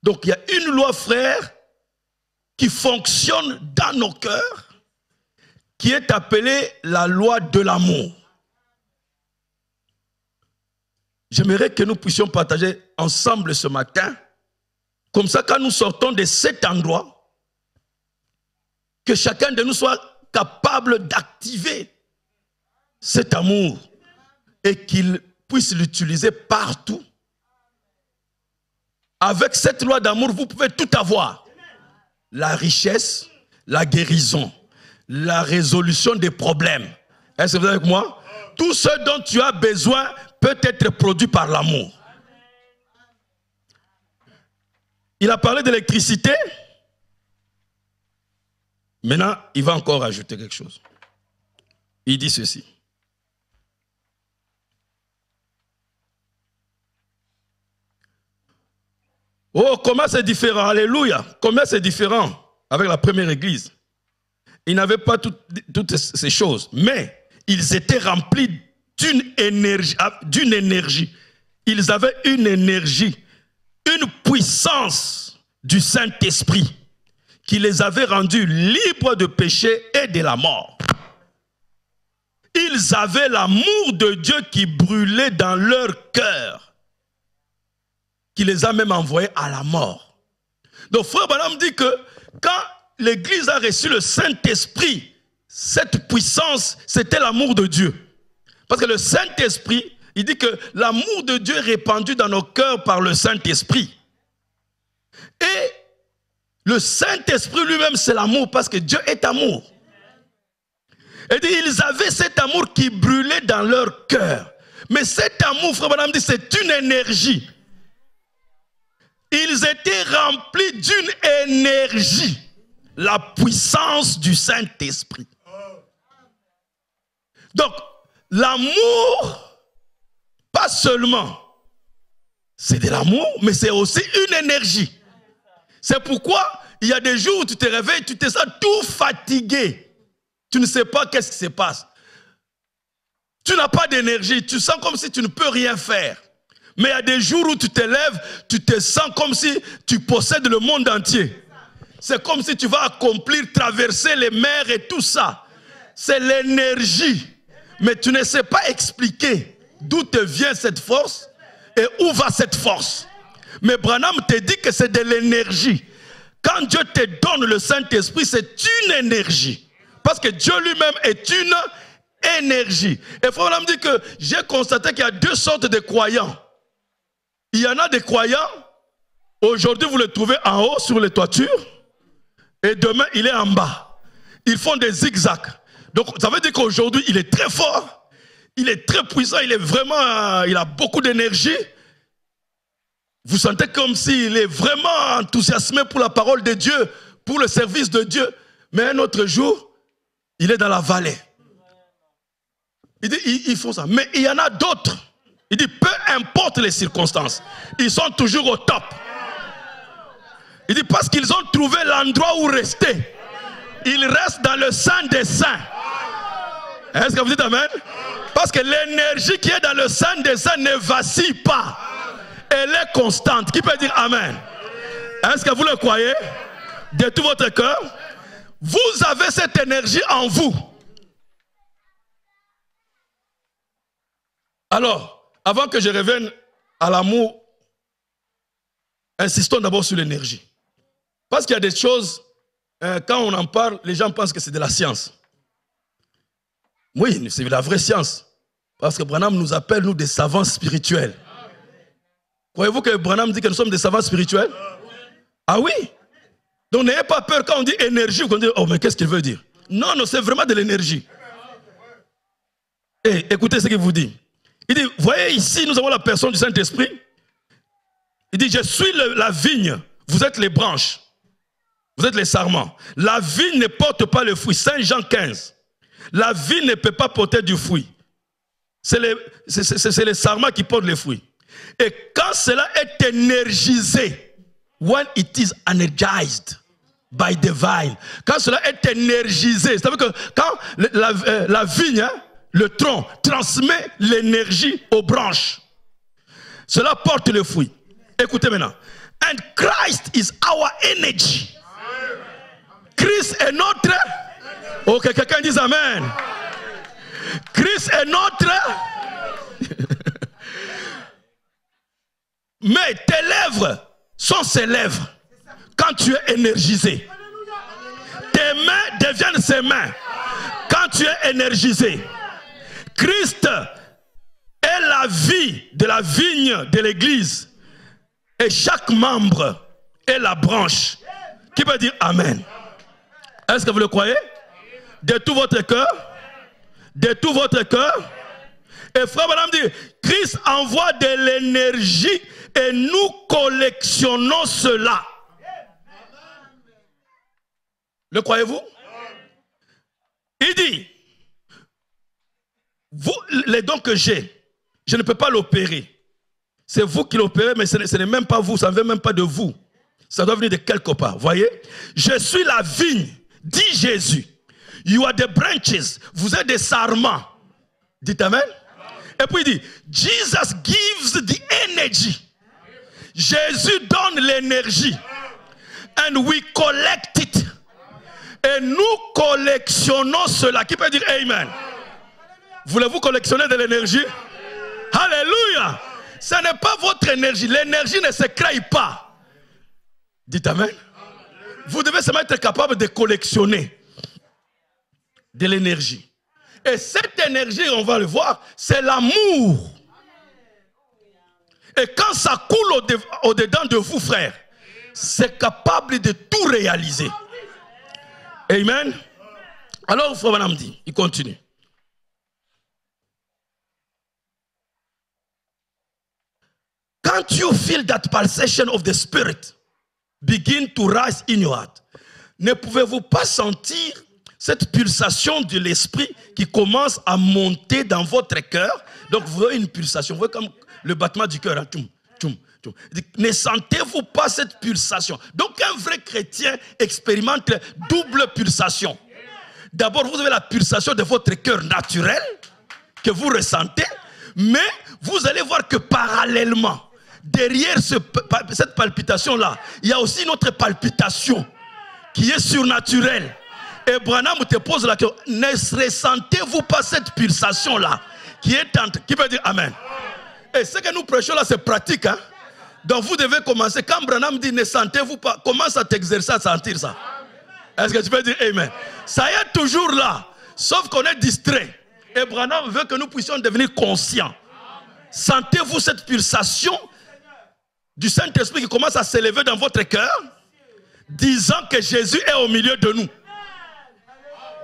Donc il y a une loi, frère, qui fonctionne dans nos cœurs, qui est appelée la loi de l'amour. J'aimerais que nous puissions partager ensemble ce matin. Comme ça, quand nous sortons de cet endroit, que chacun de nous soit capable d'activer cet amour et qu'il puisse l'utiliser partout. Avec cette loi d'amour, vous pouvez tout avoir. La richesse, la guérison, la résolution des problèmes. Est-ce que vous êtes avec moi? Tout ce dont tu as besoin peut être produit par l'amour. Il a parlé d'électricité. Maintenant, il va encore ajouter quelque chose. Il dit ceci. Oh, comment c'est différent. Alléluia. Comment c'est différent avec la première église. Ils n'avaient pas toutes ces choses. Mais ils étaient remplis d'une énergie. Ils avaient une énergie. Une puissance du Saint-Esprit qui les avait rendus libres de péché et de la mort. Ils avaient l'amour de Dieu qui brûlait dans leur cœur, qui les a même envoyés à la mort. Donc frère Branham dit que quand l'Église a reçu le Saint-Esprit, cette puissance, c'était l'amour de Dieu. Parce que le Saint-Esprit, il dit que l'amour de Dieu est répandu dans nos cœurs par le Saint-Esprit. Et le Saint-Esprit lui-même, c'est l'amour, parce que Dieu est amour. Et dit, ils avaient cet amour qui brûlait dans leur cœur. Mais cet amour, frère Branham dit, c'est une énergie. Ils étaient remplis d'une énergie. La puissance du Saint-Esprit. Donc, l'amour, pas seulement, c'est de l'amour, mais c'est aussi une énergie. C'est pourquoi il y a des jours où tu te réveilles, tu te sens tout fatigué. Tu ne sais pas qu'est-ce qui se passe. Tu n'as pas d'énergie, tu sens comme si tu ne peux rien faire. Mais il y a des jours où tu te lèves, tu te sens comme si tu possèdes le monde entier. C'est comme si tu vas accomplir, traverser les mers et tout ça. C'est l'énergie. Mais tu ne sais pas expliquer d'où te vient cette force et où va cette force. Mais Branham te dit que c'est de l'énergie. Quand Dieu te donne le Saint-Esprit, c'est une énergie. Parce que Dieu lui-même est une énergie. Et frère Branham dit que j'ai constaté qu'il y a deux sortes de croyants. Il y en a des croyants, aujourd'hui vous les trouvez en haut sur les toitures, et demain il est en bas. Ils font des zigzags. Donc ça veut dire qu'aujourd'hui il est très fort. il est très puissant, il est vraiment, il a beaucoup d'énergie. Vous sentez comme s'il est vraiment enthousiasmé pour la parole de Dieu, pour le service de Dieu. Mais un autre jour, il est dans la vallée. Il dit, ils font ça. Mais il y en a d'autres. Il dit, peu importe les circonstances, ils sont toujours au top. Il dit, parce qu'ils ont trouvé l'endroit où rester. Ils restent dans le Saint des Saints. Est-ce que vous dites Amen? Parce que l'énergie qui est dans le Saint des Saints ne vacille pas. Elle est constante. Qui peut dire Amen? Est-ce que vous le croyez? De tout votre cœur? Vous avez cette énergie en vous. Alors, avant que je revienne à l'amour, insistons d'abord sur l'énergie. Parce qu'il y a des choses, quand on en parle, les gens pensent que c'est de la science. Oui, c'est la vraie science. Parce que Branham nous appelle, nous, des savants spirituels. Croyez-vous que Branham dit que nous sommes des savants spirituels? Ah oui? Donc n'ayez pas peur quand on dit énergie, qu'on dit, oh mais qu'est-ce qu'il veut dire? Non, non, c'est vraiment de l'énergie. Et écoutez ce qu'il vous dit. Il dit, voyez ici, nous avons la personne du Saint-Esprit. Il dit, je suis la vigne, vous êtes les branches, vous êtes les sarments. La vigne ne porte pas le fruit. Saint Jean 15. La vigne ne peut pas porter du fruit. C'est les sarments qui portent les fruits. Et quand cela est énergisé, when it is energized by the vine, quand cela est énergisé, c'est-à-dire que quand la vigne, hein, le tronc, transmet l'énergie aux branches, cela porte le fruit. Écoutez maintenant. And Christ is our energy. Christ est notre... Ok, quelqu'un dise Amen. Christ est notre... Mais tes lèvres sont ses lèvres quand tu es énergisé. Tes mains deviennent ses mains quand tu es énergisé. Christ est la vie de la vigne de l'église. Et chaque membre est la branche. Qui peut dire Amen? Est-ce que vous le croyez? De tout votre cœur? De tout votre cœur? Et frère Branham dit, Christ envoie de l'énergie et nous collectionnons cela. Le croyez-vous? Il dit, vous, les dons que j'ai, je ne peux pas l'opérer. C'est vous qui l'opérez, mais ce n'est même pas vous, ça ne vient même pas de vous. Ça doit venir de quelque part, voyez? Je suis la vigne, dit Jésus. You are the branches, vous êtes des sarments. Dites Amen. Et puis il dit, Jesus gives the energy. Jésus donne l'énergie. And we collect it. Et nous collectionnons cela. Qui peut dire Amen? Voulez-vous collectionner de l'énergie? Alléluia. Ce n'est pas votre énergie. L'énergie ne se crée pas. Dites Amen. Vous devez seulement être capable de collectionner de l'énergie. Et cette énergie, on va le voir, c'est l'amour. Et quand ça coule au-dedans de vous, frère, c'est capable de tout réaliser. Amen. Alors, Frère Branham dit, il continue. Can't you feel that pulsation of the Spirit begin to rise in your heart? Ne pouvez-vous pas sentir cette pulsation de l'esprit qui commence à monter dans votre cœur? Donc vous voyez une pulsation, vous voyez comme le battement du cœur. Hein? Ne sentez-vous pas cette pulsation? Donc un vrai chrétien expérimente double pulsation. D'abord vous avez la pulsation de votre cœur naturel que vous ressentez, mais vous allez voir que parallèlement, derrière cette palpitation-là, il y a aussi une autre palpitation qui est surnaturelle. Et Branham te pose la question, ne ressentez-vous pas cette pulsation-là qui peut dire Amen? Et ce que nous prêchons là, c'est pratique. Hein? Donc vous devez commencer, quand Branham dit ne sentez-vous pas, commence à t'exercer à sentir ça. Est-ce que tu peux dire Amen? Ça y est toujours là, sauf qu'on est distrait. Et Branham veut que nous puissions devenir conscients. Sentez-vous cette pulsation du Saint-Esprit qui commence à s'élever dans votre cœur, disant que Jésus est au milieu de nous.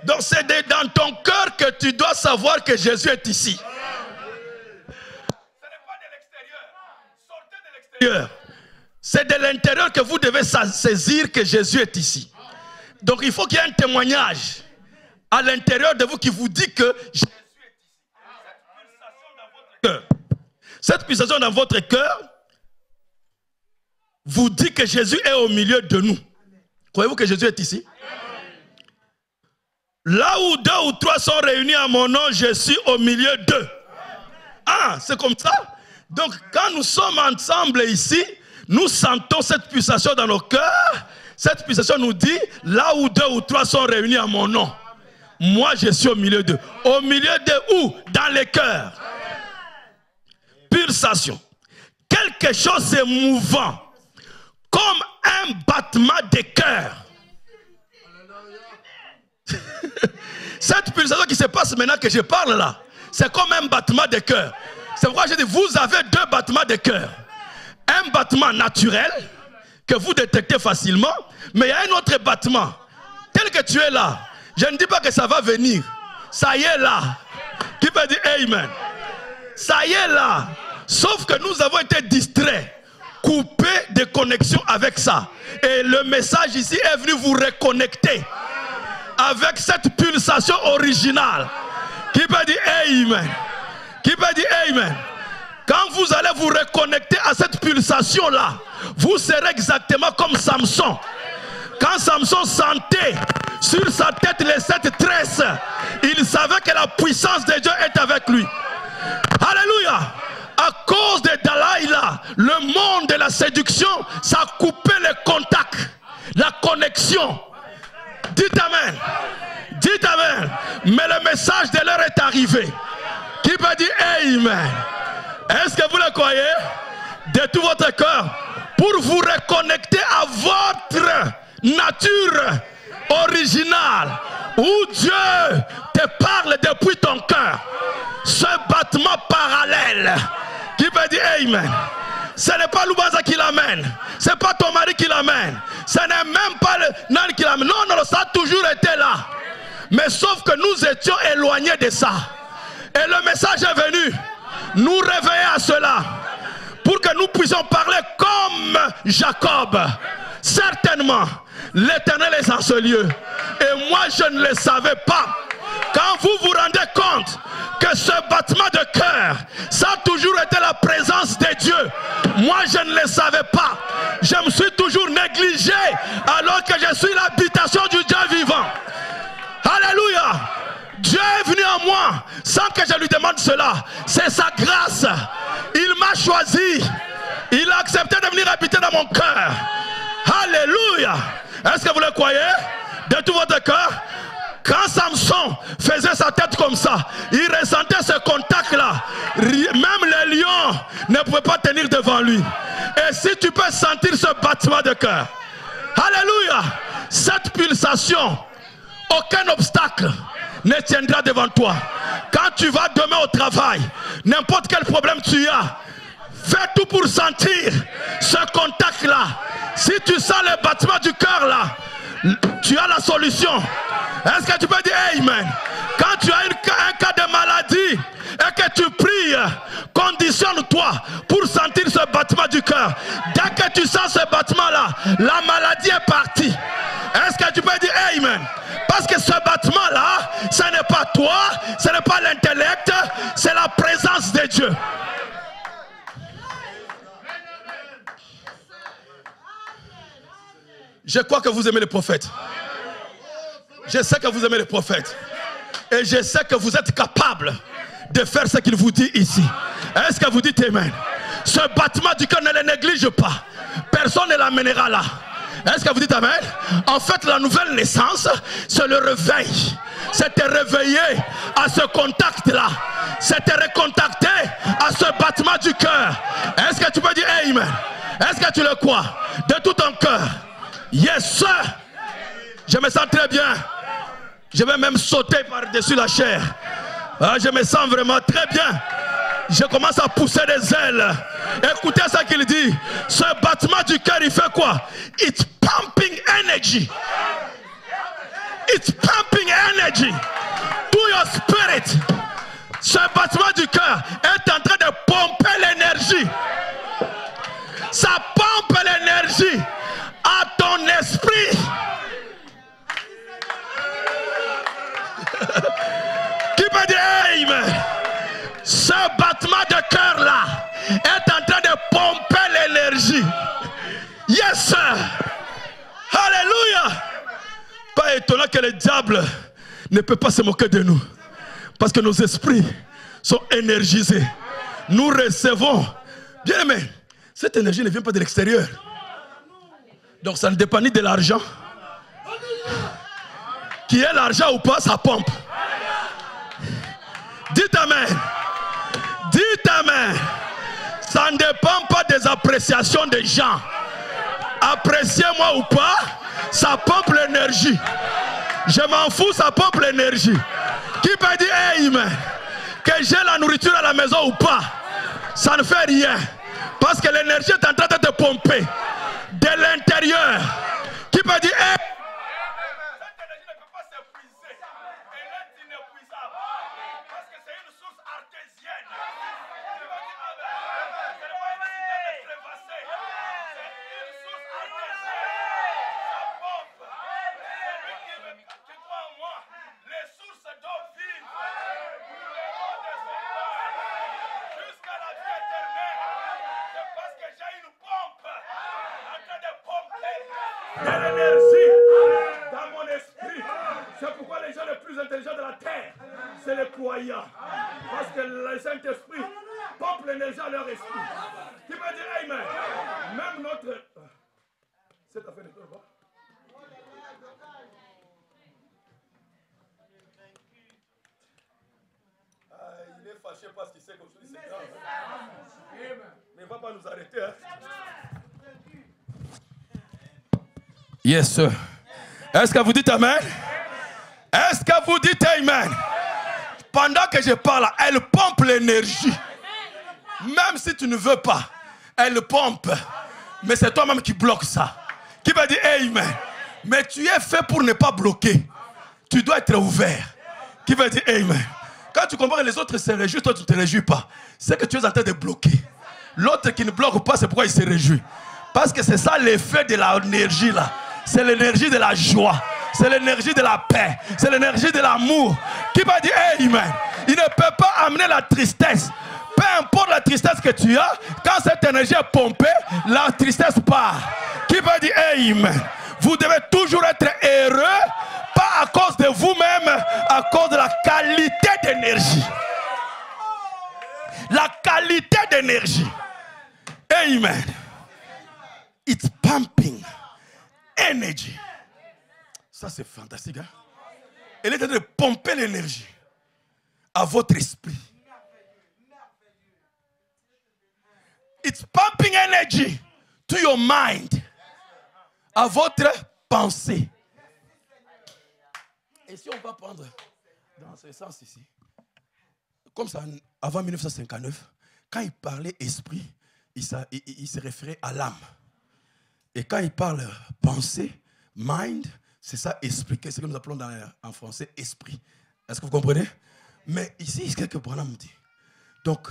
Donc c'est dans ton cœur que tu dois savoir que Jésus est ici. C'est de l'intérieur que vous devez saisir que Jésus est ici. Donc il faut qu'il y ait un témoignage à l'intérieur de vous qui vous dit que Jésus est ici. Cette pulsation dans votre cœur vous dit que Jésus est au milieu de nous. Croyez-vous que Jésus est ici? Là où 2 ou 3 sont réunis à mon nom, je suis au milieu d'eux. Ah, c'est comme ça? Donc quand nous sommes ensemble ici, nous sentons cette pulsation dans nos cœurs. Cette pulsation nous dit, là où 2 ou 3 sont réunis à mon nom, moi je suis au milieu d'eux. Au milieu de où? Dans les cœurs. Pulsation. Quelque chose de mouvant, comme un battement de cœur. Cette pulsation qui se passe maintenant que je parle là, c'est comme un battement de cœur. C'est pourquoi je dis, vous avez 2 battements de cœur. Un battement naturel, que vous détectez facilement, mais il y a un autre battement. Tel que tu es là, je ne dis pas que ça va venir. Ça y est là. Qui peut dire Amen? Ça y est là. Sauf que nous avons été distraits, coupés de connexion avec ça. Et le message ici est venu vous reconnecter avec cette pulsation originale. Qui peut dire Amen? Qui peut dire Amen? Quand vous allez vous reconnecter à cette pulsation-là, vous serez exactement comme Samson. Quand Samson sentait sur sa tête les 7 tresses, il savait que la puissance de Dieu est avec lui. Alléluia! À cause de Dalaïla, le monde de la séduction, ça a coupé le contact, la connexion. Dites Amen. Dites Amen. Mais le message de l'heure est arrivé. Qui peut dire Amen? Est-ce que vous le croyez? De tout votre cœur, pour vous reconnecter à votre nature originale, où Dieu te parle depuis ton cœur. Ce battement parallèle, qui veut dire Amen. Ce n'est pas Loubanza qui l'amène, ce n'est pas ton mari qui l'amène, ce n'est même pas le Nan qui l'amène. Non, non, ça a toujours été là. Mais sauf que nous étions éloignés de ça. Et le message est venu nous réveiller à cela, pour que nous puissions parler comme Jacob. Certainement, l'Éternel est en ce lieu. Et moi, je ne le savais pas. Quand vous vous rendez compte que ce battement de cœur, ça a toujours été la présence de Dieu. Moi, je ne le savais pas. Je me suis toujours négligé, alors que je suis l'habitation du Dieu vivant. Alléluia. Dieu est venu à moi sans que je lui demande cela. C'est sa grâce. Il m'a choisi. Il a accepté de venir habiter dans mon cœur. Alléluia. Est-ce que vous le croyez? De tout votre cœur? Quand Samson faisait sa tête comme ça, il ressentait ce contact-là. Même les lions ne pouvaient pas tenir devant lui. Et si tu peux sentir ce battement de cœur, alléluia, cette pulsation, aucun obstacle ne tiendra devant toi. Quand tu vas demain au travail, n'importe quel problème tu as, fais tout pour sentir ce contact-là. Si tu sens le battement du cœur là, tu as la solution. Est-ce que tu peux dire Amen? Quand tu as un cas de maladie et que tu pries, conditionne-toi pour sentir ce battement du cœur. Dès que tu sens ce battement-là, la maladie est partie. Est-ce que tu peux dire Amen? Parce que ce battement-là, ce n'est pas toi, ce n'est pas l'intellect, c'est la présence de Dieu. Je crois que vous aimez les prophètes. Je sais que vous aimez les prophètes. Et je sais que vous êtes capable de faire ce qu'il vous dit ici. Est-ce que vous dites Amen? Ce battement du cœur, ne le néglige pas. Personne ne l'amènera là. Est-ce que vous dites Amen? En fait, la nouvelle naissance, c'est le réveil. C'est te réveiller à ce contact-là. C'est te recontacter à ce battement du cœur. Est-ce que tu peux dire Amen? Est-ce que tu le crois? De tout ton cœur. Yes, sir. Je me sens très bien. Je vais même sauter par-dessus la chair. Ah, je me sens vraiment très bien. Je commence à pousser des ailes. Écoutez ce qu'il dit. Ce battement du cœur, il fait quoi? It's pumping energy. It's pumping energy to your spirit. Ce battement du cœur est en train de pomper l'énergie. Ça pompe l'énergie à ton esprit. Qui peut dire amen? Ce battement de cœur là est en train de pomper l'énergie. Yes sir. Alléluia. Pas étonnant que le diable ne peut pas se moquer de nous. Parce que nos esprits sont énergisés. Nous recevons. Bien aimé, cette énergie ne vient pas de l'extérieur. Donc ça ne dépend ni de l'argent. Qui est l'argent ou pas, ça pompe. Dites amen. Dites amen. Ça ne dépend pas des appréciations des gens. Appréciez-moi ou pas, ça pompe l'énergie. Je m'en fous, ça pompe l'énergie. Qui peut dire amen? Que j'ai la nourriture à la maison ou pas, ça ne fait rien. Parce que l'énergie est en train de te pomper de l'intérieur. Qui peut dire amen? Cette énergie ne peut pas s'épuiser. Elle est inépuisable. Parce que c'est une source artésienne. Qui peut dire amen? Ce n'est pas une citerne crevassée. C'est une source artésienne. Ça pompe. Celui qui croit en moi, les sources d'eau vive. Jusqu'à la vie éternelle. C'est parce que j'ai une pompe en train de pomper de l'énergie dans mon esprit. C'est pourquoi les gens les plus intelligents de la terre, c'est les croyants. Parce que le Saint-Esprit pompe l'énergie à leur esprit. Qui peut dire amen? Même notre... Cette affaire ne peut pas. Il est fâché parce qu'il sait qu'aujourd'hui c'est grave. Mais il ne va pas nous arrêter. Hein? Yes, sir. Est-ce que vous dites amen? Est-ce que vous dites amen? Pendant que je parle, elle pompe l'énergie. Même si tu ne veux pas, elle pompe. Mais c'est toi-même qui bloque ça. Qui va dire amen? Mais tu es fait pour ne pas bloquer. Tu dois être ouvert. Qui va dire amen? Quand tu comprends que les autres se réjouissent, toi tu ne te réjouis pas. C'est que tu es en train de bloquer. L'autre qui ne bloque pas, c'est pourquoi il se réjouit. Parce que c'est ça l'effet de l'énergie là. C'est l'énergie de la joie. C'est l'énergie de la paix. C'est l'énergie de l'amour. Qui va dire amen? Il ne peut pas amener la tristesse. Peu importe la tristesse que tu as, quand cette énergie est pompée, la tristesse part. Qui va dire amen? Vous devez toujours être heureux, pas à cause de vous-même, à cause de la qualité d'énergie. La qualité d'énergie. Amen. It's pumping energy. Ça c'est fantastique. Hein? Elle est en train de pomper l'énergie à votre esprit. It's pumping energy to your mind. À votre pensée. Et si on va prendre dans ce sens ici, comme ça, avant 1959, quand il parlait esprit, il se référait à l'âme. Et quand il parle pensée, mind, c'est ça esprit, c'est ce que nous appelons en français esprit. Est-ce que vous comprenez? Mais ici, c'est ce que Branham dit. Donc,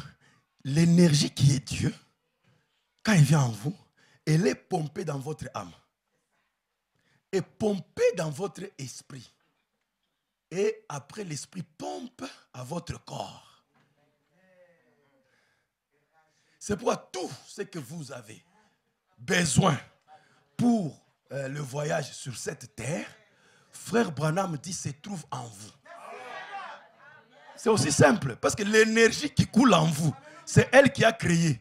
l'énergie qui est Dieu, quand il vient en vous, elle est pompée dans votre âme. Et pompée dans votre esprit. Et après, l'esprit pompe à votre corps. C'est pourquoi tout ce que vous avez besoin pour le voyage sur cette terre, frère Branham dit, se trouve en vous. C'est aussi simple, parce que l'énergie qui coule en vous, c'est elle qui a créé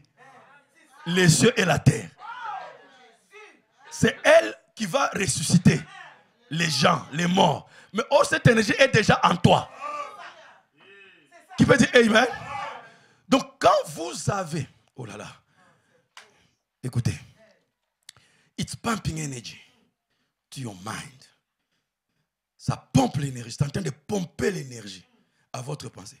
les cieux et la terre. C'est elle qui va ressusciter les gens, les morts. Mais oh, cette énergie est déjà en toi. Qui peut dire amen? Donc quand vous avez, oh là là, écoutez, it's pumping energy to your mind. Ça pompe l'énergie, c'est en train de pomper l'énergie à votre pensée.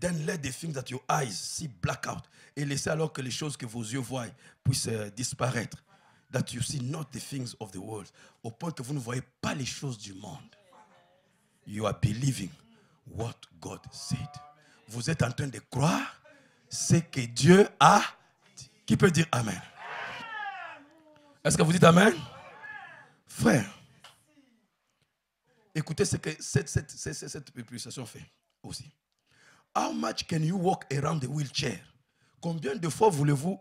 Then let the things that your eyes see black out. Et laissez alors que les choses que vos yeux voient puissent disparaître. That you see not the things of the world. Au point que vous ne voyez pas les choses du monde. You are believing what God said. Vous êtes en train de croire ce que Dieu a dit. Qui peut dire amen? Est-ce que vous dites Amen? Frère, écoutez ce que cette pulsation fait aussi. How much can you walk around the wheelchair? Combien de fois voulez-vous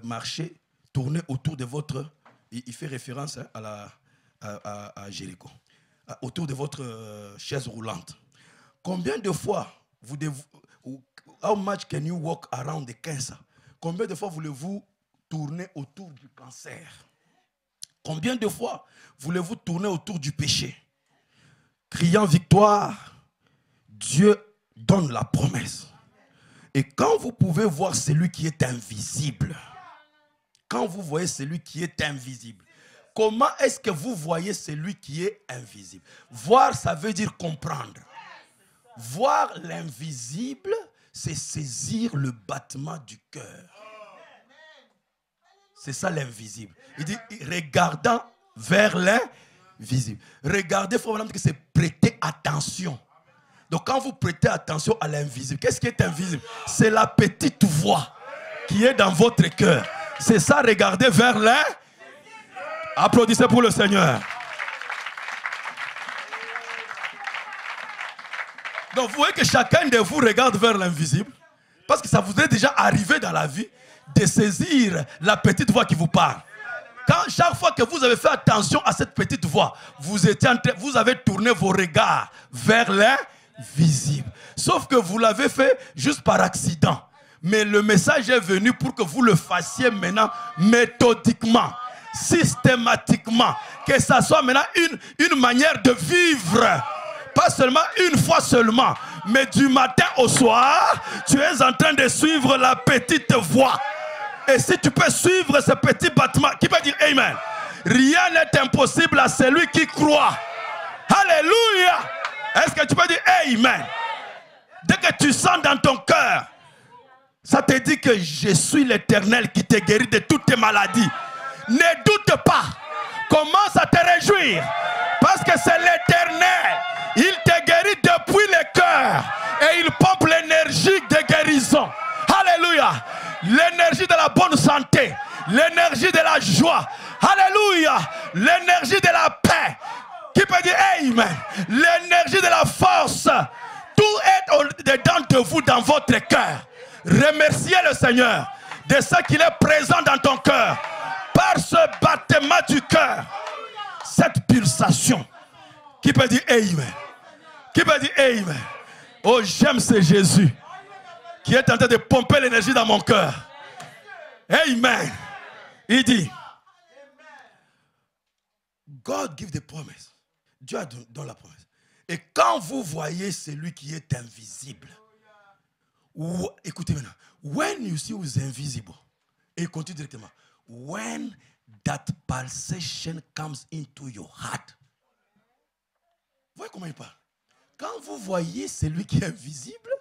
marcher, tourner autour de votre... Il fait référence à Jéricho. Autour de votre chaise roulante. Combien de fois vous devez... How much can you walk around the cancer? Combien de fois voulez-vous tourner autour du cancer? Combien de fois voulez-vous tourner autour du péché? Criant victoire, Dieu donne la promesse. Et quand vous pouvez voir celui qui est invisible, quand vous voyez celui qui est invisible, comment est-ce que vous voyez celui qui est invisible? Voir, ça veut dire comprendre. Voir l'invisible, c'est saisir le battement du cœur. C'est ça l'invisible. Il dit, regardant vers l'invisible. Regardez, frère, que c'est prêter attention. Donc quand vous prêtez attention à l'invisible, qu'est-ce qui est invisible? C'est la petite voix qui est dans votre cœur. C'est ça, regardez vers l'invisible. Applaudissez pour le Seigneur. Donc vous voyez que chacun de vous regarde vers l'invisible. Parce que ça vous est déjà arrivé dans la vie de saisir la petite voix qui vous parle. Chaque fois que vous avez fait attention à cette petite voix, vous avez tourné vos regards vers l'invisible. Sauf que vous l'avez fait juste par accident. Mais le message est venu pour que vous le fassiez maintenant méthodiquement, systématiquement. Que ça soit maintenant une manière de vivre. Pas seulement une fois seulement, mais du matin au soir, tu es en train de suivre la petite voix. Et si tu peux suivre ce petit battement, qui peut dire Amen? Rien n'est impossible à celui qui croit. Alléluia! Est-ce que tu peux dire Amen? Dès que tu sens dans ton cœur, ça te dit que je suis l'Éternel qui te guérit de toutes tes maladies. Ne doute pas. Commence à te réjouir. Parce que c'est l'Éternel. Il te guérit depuis le cœur. Et il pompe l'énergie de guérison. Alléluia. L'énergie de la bonne santé. L'énergie de la joie. Alléluia. L'énergie de la paix. Qui peut dire Amen? L'énergie de la force. Tout est dedans de vous, dans votre cœur. Remerciez le Seigneur de ce qu'il est présent dans ton cœur. Par ce battement du cœur. Cette pulsation. Qui peut dire Amen? Qui peut dire Amen? Oh, j'aime ce Jésus qui est en train de pomper l'énergie dans mon cœur. Amen. Il dit, God give the promise. Dieu a donné la promesse. Et quand vous voyez celui qui est invisible, écoutez maintenant, when you see who is invisible, et il continue directement, when that pulsation comes into your heart. Vous voyez comment il parle? Quand vous voyez celui qui est invisible,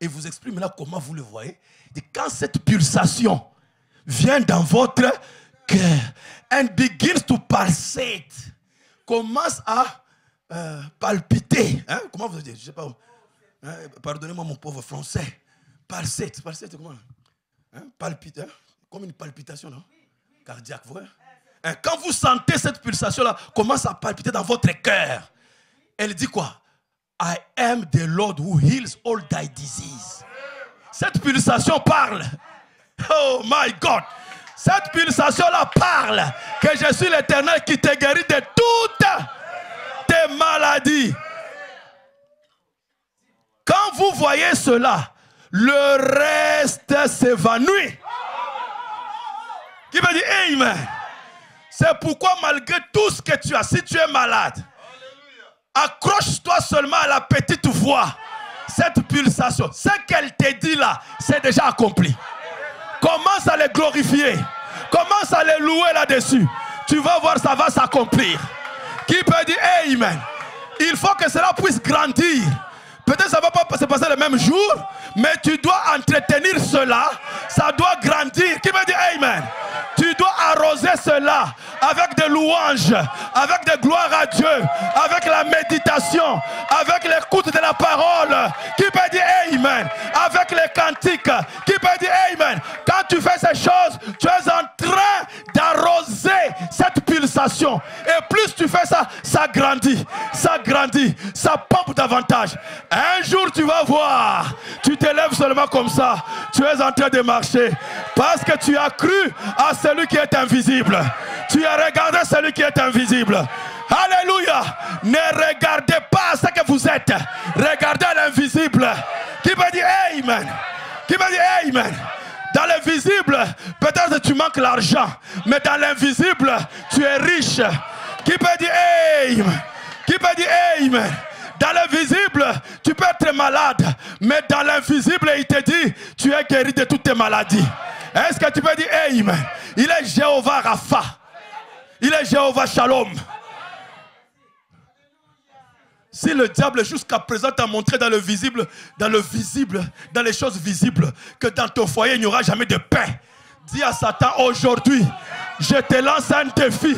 et vous exprime là comment vous le voyez, et quand cette pulsation vient dans votre cœur, and begins to pulsate, commence à palpiter. Hein? Comment vous dites? Je sais pas. Hein? Pardonnez-moi mon pauvre français. Pulsate, pulsate comment? Hein? Palpite, hein? Comme une palpitation, non? Cardiaque, vous voyez? Hein? Quand vous sentez cette pulsation-là, commence à palpiter dans votre cœur. Elle dit quoi? I am the Lord who heals all thy disease. Cette pulsation parle. Oh my God. Cette pulsation-là parle que je suis l'Éternel qui te guérit de toutes tes maladies. Quand vous voyez cela, le reste s'évanouit. Qui veut dire Amen? C'est pourquoi malgré tout ce que tu as, si tu es malade, accroche-toi seulement à la petite voix. Cette pulsation, ce qu'elle te dit là, c'est déjà accompli. Commence à les glorifier. Commence à les louer là-dessus. Tu vas voir, ça va s'accomplir. Qui peut dire Amen? Il faut que cela puisse grandir. Peut-être ça ne va pas se passer le même jour, mais tu dois entretenir cela. Ça doit grandir. Qui veut dire Amen? Tu dois arroser cela avec des louanges, avec des gloires à Dieu, avec la méditation, avec l'écoute de la parole. Qui peut dire Amen? Avec les cantiques. Qui peut dire Amen? Quand tu fais ces choses, tu es en train d'arroser cette pulsation. Et plus tu fais ça, ça grandit, ça pompe davantage. Un jour tu vas voir, tu t'élèves seulement comme ça, tu es en train de marcher. Parce que tu as cru à celui qui est invisible. Tu as regardé celui qui est invisible. Alléluia. Ne regardez pas ce que vous êtes. Regardez l'invisible. Qui peut dire Amen? Qui peut dire Amen? Dans l'invisible, peut-être que tu manques l'argent. Mais dans l'invisible, tu es riche. Qui peut dire Amen? Qui peut dire Amen? Dans l'invisible, tu peux être malade. Mais dans l'invisible, il te dit, tu es guéri de toutes tes maladies. Est-ce que tu peux dire Amen? Il est Jéhovah Rapha. Il est Jéhovah Shalom. Si le diable jusqu'à présent t'a montré dans le visible, dans les choses visibles, que dans ton foyer il n'y aura jamais de paix, dis à Satan aujourd'hui, je te lance un défi.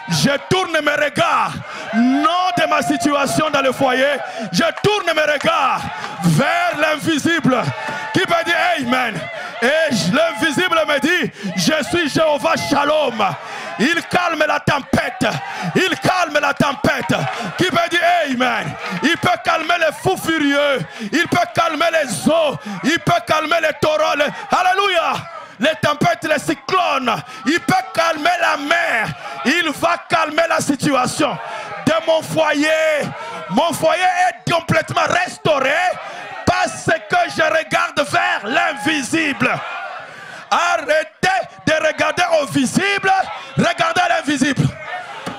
Je tourne mes regards, non de ma situation dans le foyer, je tourne mes regards vers l'invisible. Qui peut dire Amen? Et l'invisible me dit, je suis Jéhovah Shalom. Il calme la tempête. Il calme la tempête. Qui peut dire Amen? Il peut calmer les fous furieux. Il peut calmer les eaux. Il peut calmer les torrents. Alléluia. Les tempêtes, les cyclones. Il peut calmer la mer. Il va calmer la situation de mon foyer. Mon foyer est complètement restauré parce que je regarde vers l'invisible. Arrêtez de regarder au visible, regardez l'invisible.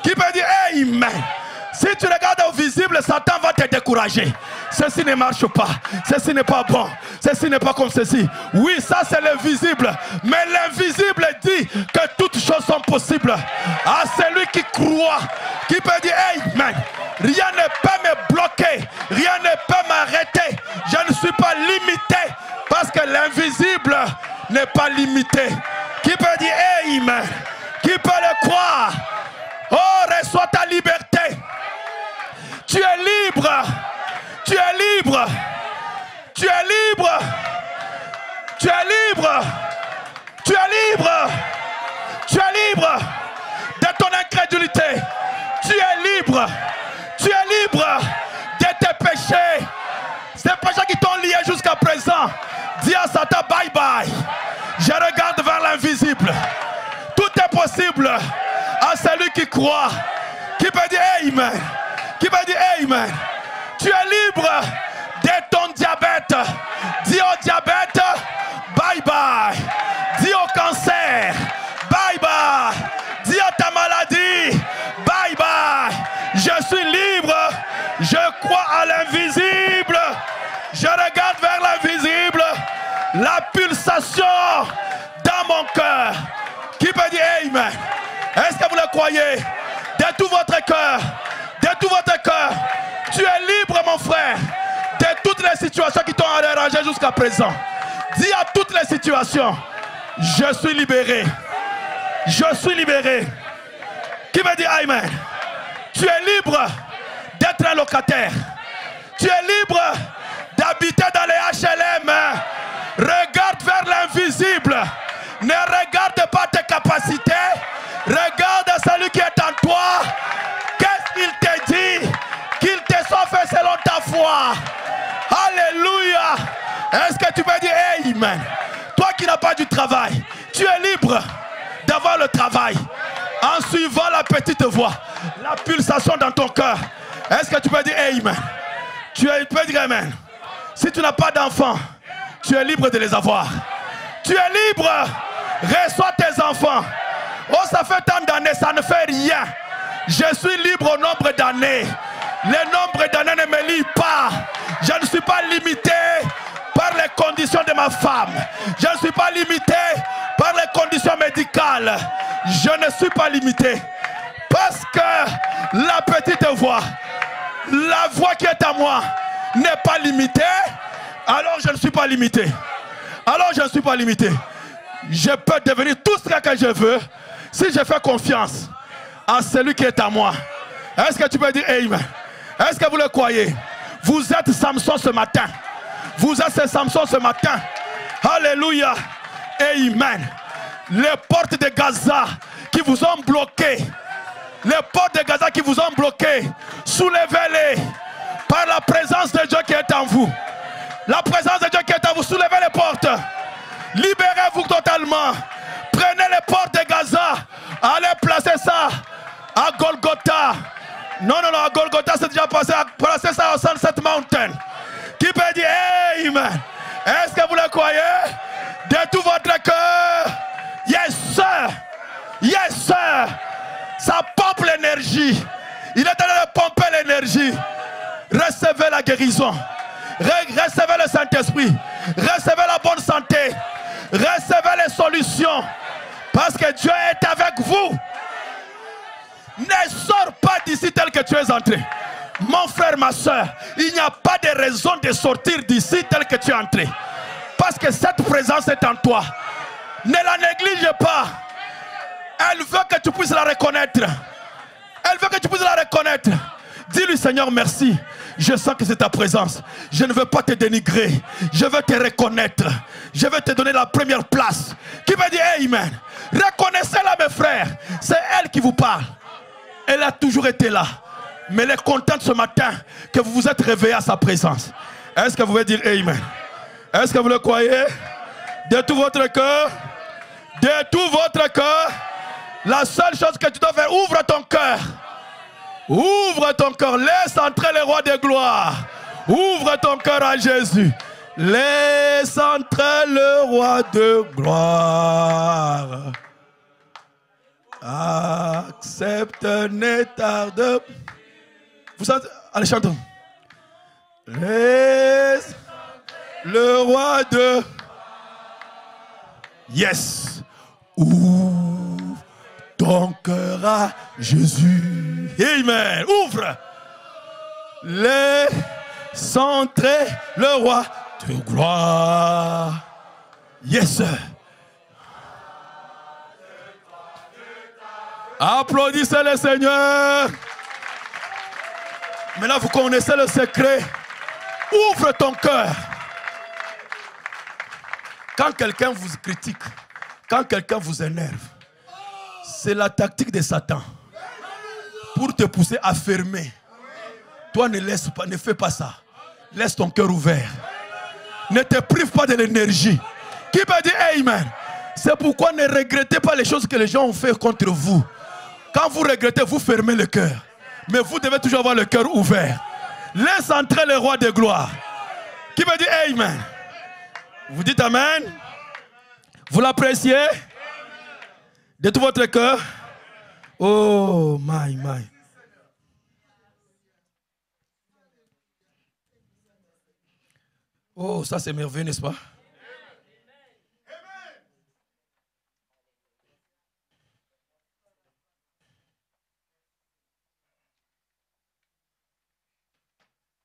Qui peut dire Amen? Si tu regardes au visible, Satan va te décourager. Ceci ne marche pas. Ceci n'est pas bon. Ceci n'est pas comme ceci. Oui, ça c'est l'invisible. Mais l'invisible dit que toutes choses sont possibles à celui qui croit. Qui peut dire Amen? Rien ne peut me bloquer. Rien ne peut m'arrêter. Je ne suis pas limité. Parce que l'invisible n'est pas limité. Qui peut dire Amen? Qui peut le croire? Oh, reçois ta liberté. Tu es libre. Tu es libre. Tu es libre. Tu es libre. Tu es libre. Tu es libre de ton incrédulité. Tu es libre. Tu es libre de tes péchés. Ces péchés qui t'ont lié jusqu'à présent. Dis à Satan bye bye. Je regarde vers l'invisible. Tout est possible à celui qui croit. Qui peut dire Amen? Qui peut dire Amen? Tu es libre de ton diabète. Dis au diabète bye bye. Dis au cancer bye bye. Dis à ta maladie bye bye. Je suis libre. Je crois à l'invisible. Je regarde vers l'invisible. La pulsation dans mon cœur. Qui peut dire Amen? Est-ce que vous le croyez? De tout votre cœur. De tout votre cœur. Tu es libre, mon frère. De toutes les situations qui t'ont dérangé jusqu'à présent. Dis à toutes les situations, je suis libéré. Je suis libéré. Qui veut dire Amen? Tu es libre d'être un locataire. Tu es libre d'habiter dans les HLM. Regarde vers l'invisible. Ne regarde pas tes capacités. Regarde celui qui est en toi. Qu'est-ce qu'il te dit? Qu'il te soit fait selon ta foi. Alléluia. Est-ce que tu peux dire Amen? Toi qui n'as pas du travail, tu es libre d'avoir le travail en suivant la petite voix, la pulsation dans ton cœur. Est-ce que tu peux dire Amen? Tu peux dire Amen. Si tu n'as pas d'enfants, tu es libre de les avoir. Tu es libre. Reçois tes enfants. Oh, ça fait tant d'années, ça ne fait rien. Je suis libre au nombre d'années. Le nombre d'années ne me lie pas. Je ne suis pas limité par les conditions de ma femme. Je ne suis pas limité par les conditions médicales. Je ne suis pas limité. Parce que la petite voix, la voix qui est à moi, n'est pas limitée. Alors je ne suis pas limité. Alors je ne suis pas limité. Je peux devenir tout ce que je veux si je fais confiance à celui qui est à moi. Est-ce que tu peux dire Amen? Est-ce que vous le croyez? Vous êtes Samson ce matin. Vous êtes Samson ce matin. Alléluia. Amen. Les portes de Gaza qui vous ont bloqué. Les portes de Gaza qui vous ont bloqué. Soulevez-les par la présence de Dieu qui est en vous. La présence de Dieu qui est en vous. Soulevez les portes. Libérez-vous totalement. Prenez les portes de Gaza. Allez placer ça à Golgotha. Non, à Golgotha c'est déjà passé. Placez ça au Sunset Mountain. Qui peut dire Amen? Est-ce que vous le croyez? De tout votre cœur. Yes sir. Yes sir. Ça pompe l'énergie. Il est en train de pomper l'énergie. Recevez la guérison. Recevez le Saint-Esprit. Recevez la bonne santé. Recevez les solutions. Parce que Dieu est avec vous. Ne sors pas d'ici tel que tu es entré. Mon frère, ma soeur, il n'y a pas de raison de sortir d'ici tel que tu es entré. Parce que cette présence est en toi. Ne la néglige pas. Elle veut que tu puisses la reconnaître. Elle veut que tu puisses la reconnaître. Dis-lui Seigneur merci. Je sens que c'est ta présence. Je ne veux pas te dénigrer. Je veux te reconnaître. Je veux te donner la première place. Qui veut dire Amen? Reconnaissez-la mes frères. C'est elle qui vous parle. Elle a toujours été là. Mais elle est contente ce matin que vous vous êtes réveillé à sa présence. Est-ce que vous voulez dire Amen? Est-ce que vous le croyez? De tout votre cœur. De tout votre cœur. La seule chose que tu dois faire, ouvre ton cœur. Ouvre ton cœur. Laisse entrer le roi de gloire. Ouvre ton cœur à Jésus. Laisse entrer le roi de gloire. Accepte, ne tarde. Vous savez, allez chantons. Laisse le roi de... Yes. Ouvre ton cœur à Jésus. Amen. Ouvre. Laisse entrer le roi de gloire. Yes. Applaudissez le Seigneur. Maintenant, vous connaissez le secret. Ouvre ton cœur. Quand quelqu'un vous critique, quand quelqu'un vous énerve, c'est la tactique de Satan pour te pousser à fermer. Toi, ne fais pas ça. Laisse ton cœur ouvert. Ne te prive pas de l'énergie. Qui peut dire Amen? C'est pourquoi ne regrettez pas les choses que les gens ont fait contre vous. Quand vous regrettez, vous fermez le cœur. Mais vous devez toujours avoir le cœur ouvert. Laisse entrer le roi de gloire. Qui veut dire Amen? Vous dites Amen? Vous l'appréciez? De tout votre cœur? Oh, my. Oh, ça c'est merveilleux, n'est-ce pas?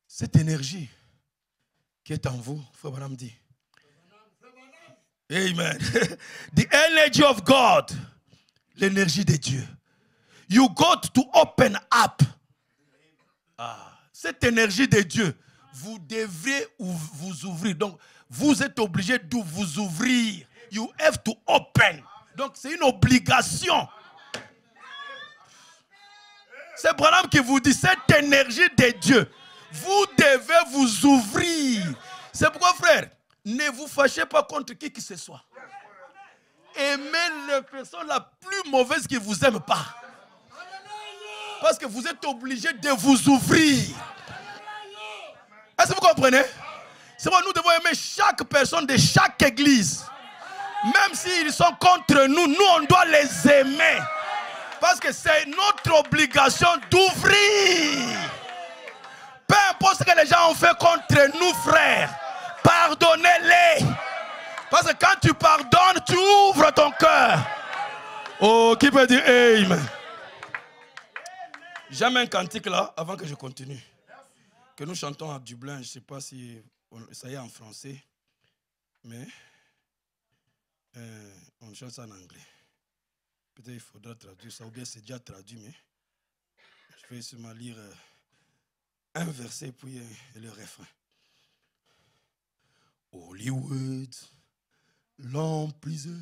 Cette énergie qui est en vous, Frère Branham dit. Amen. The energy of God. L'énergie de Dieu. You got to open up. Cette énergie de Dieu, vous devrez vous ouvrir. Donc, vous êtes obligé de vous ouvrir. You have to open. Donc, c'est une obligation. C'est Branham qui vous dit, cette énergie de Dieu, vous devez vous ouvrir. C'est pourquoi, frère, ne vous fâchez pas contre qui que ce soit. Aimez la personne la plus mauvaise qui ne vous aime pas. Parce que vous êtes obligé de vous ouvrir. Est-ce que vous comprenez? C'est pourquoi nous devons aimer chaque personne de chaque église. Même s'ils sont contre nous, nous on doit les aimer. Parce que c'est notre obligation d'ouvrir. Peu importe ce que les gens ont fait contre nous, frères, pardonnez-les. Parce que quand tu pardonnes, tu ouvres ton cœur. Oh, qui peut dire Amen? J'aime un cantique là, avant que je continue. Que nous chantons à Dublin, je ne sais pas si ça y est en français, mais on chante ça en anglais. Peut-être il faudra traduire ça, ou bien c'est déjà traduit, mais je vais seulement lire un verset puis le refrain. Holy words, long preserved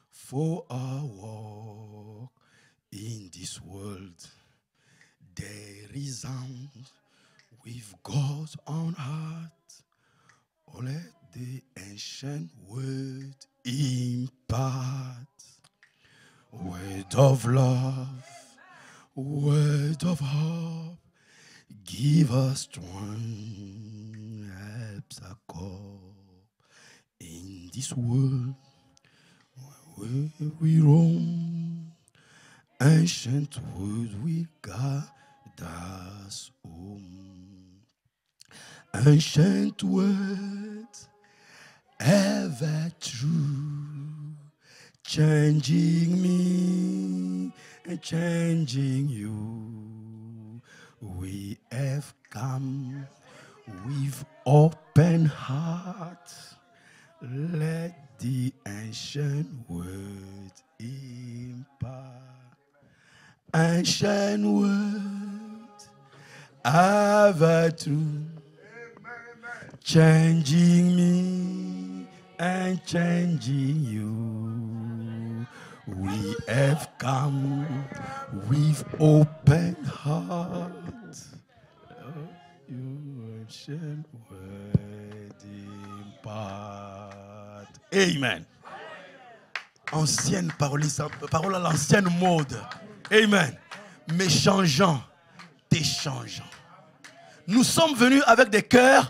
for our walk in this world. They resound with God's own heart. Oh, let the ancient word impart. Word of love, word of hope, give us strong helps a cope in this world where we roam. Ancient word will guide us home. Ancient words ever true, changing me and changing you. We have come with open hearts. Let the ancient word impart. Ancient word ever true, changing me and changing you. We have come with open hearts. Your ancient word impart. Amen. Ancienne parole à l'ancienne mode. Amen. Mais changeant, déchangeant. Nous sommes venus avec des cœurs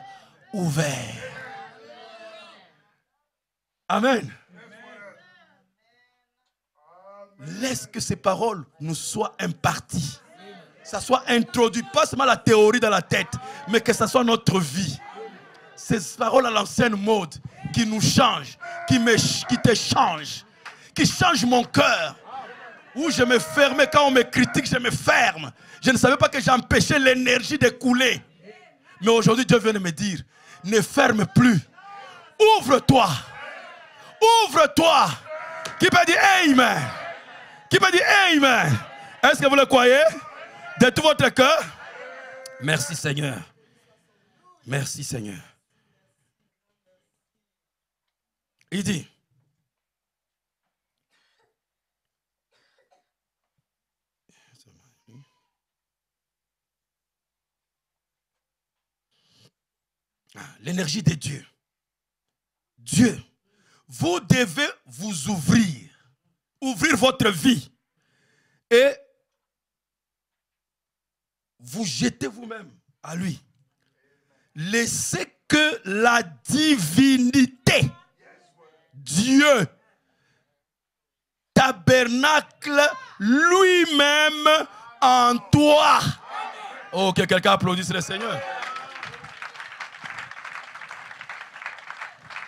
ouverts. Amen. Laisse que ces paroles nous soient imparties. Ça soit introduit, pas seulement la théorie dans la tête, mais que ça soit notre vie. Ces paroles à l'ancienne mode qui nous changent, qui te changent, qui changent mon cœur. Où je me fermais, quand on me critique, je me ferme. Je ne savais pas que j'empêchais l'énergie de couler. Mais aujourd'hui, Dieu vient de me dire, ne ferme plus. Ouvre-toi. Ouvre-toi. Qui peut dire Amen? Qui peut dire Amen? Est-ce que vous le croyez? De tout votre cœur? Merci Seigneur. Merci Seigneur. Il dit, l'énergie de Dieu. Dieu, vous devez vous ouvrir votre vie et vous jeter vous-même à lui. Laissez que la divinité, Dieu, tabernacle lui-même en toi. Oh, que quelqu'un applaudisse le Seigneur.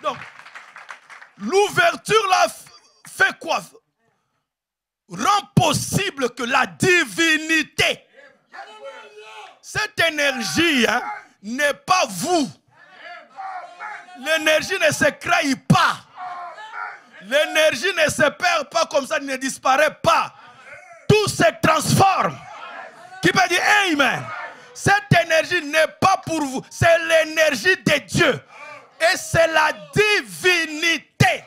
Donc, l'ouverture là fait quoi? Rend possible que la divinité, cette énergie n'est pas vous. L'énergie ne se crée pas. L'énergie ne se perd pas comme ça, ne disparaît pas. Tout se transforme. Qui peut dire Amen? Cette énergie n'est pas pour vous, c'est l'énergie de Dieu. Et c'est la divinité.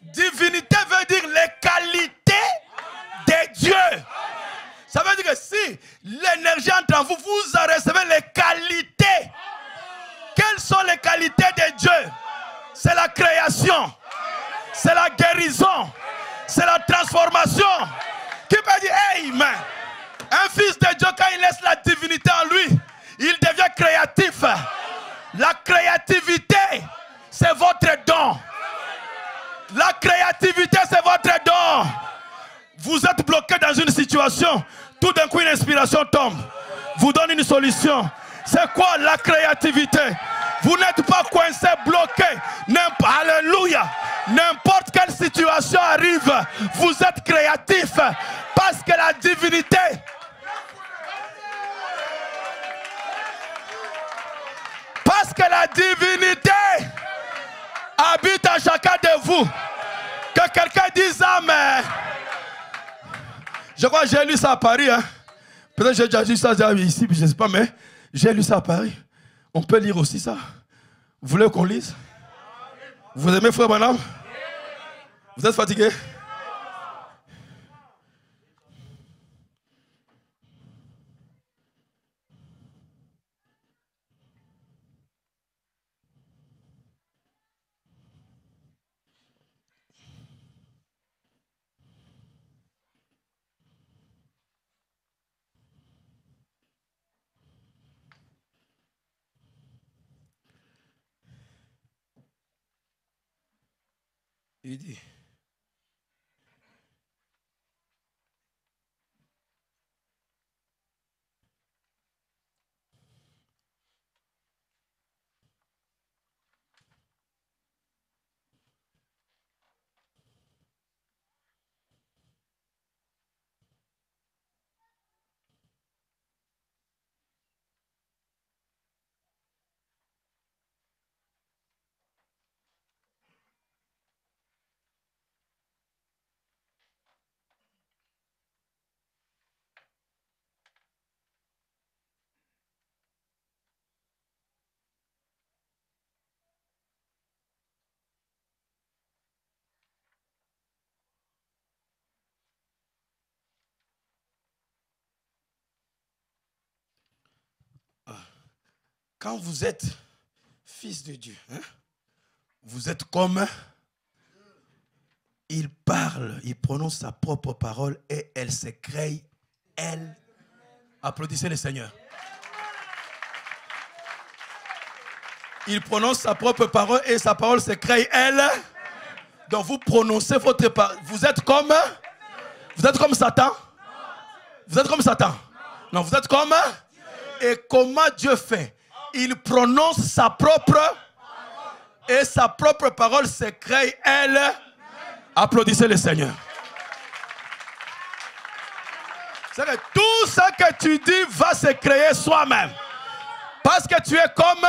Divinité veut dire les qualités de Dieu. Ça veut dire que si l'énergie entre en vous, vous recevez les qualités. Quelles sont les qualités de Dieu? C'est la création. C'est la guérison. C'est la transformation. Qui peut dire Amen? Un fils de Dieu, quand il laisse la divinité en lui, il devient créatif. La créativité, c'est votre don. La créativité, c'est votre don. Vous êtes bloqué dans une situation. Tout d'un coup, une inspiration tombe. Vous donne une solution. C'est quoi la créativité? Vous n'êtes pas coincé, bloqué. Alléluia. N'importe quelle situation arrive, vous êtes créatif. Parce que la divinité... Parce que la divinité habite en chacun de vous. Que quelqu'un dise amen. Je crois que j'ai lu ça à Paris. Hein. Peut-être que j'ai déjà lu ça ici, je ne sais pas, mais j'ai lu ça à Paris. On peut lire aussi ça. Vous voulez qu'on lise? Vous aimez frère Branham? Vous êtes fatigué? Il dit, quand vous êtes fils de Dieu, hein, vous êtes comme il parle, il prononce sa propre parole et elle se crée, elle. Applaudissez le Seigneur. Il prononce sa propre parole et sa parole se crée, elle. Donc vous prononcez votre parole. Vous êtes comme Satan. Vous êtes comme Satan. Non, vous êtes comme. Et comment Dieu fait? Il prononce sa propre et sa propre parole se crée elle. Applaudissez le Seigneur. C'est que tout ce que tu dis va se créer soi-même. Parce que tu es comme.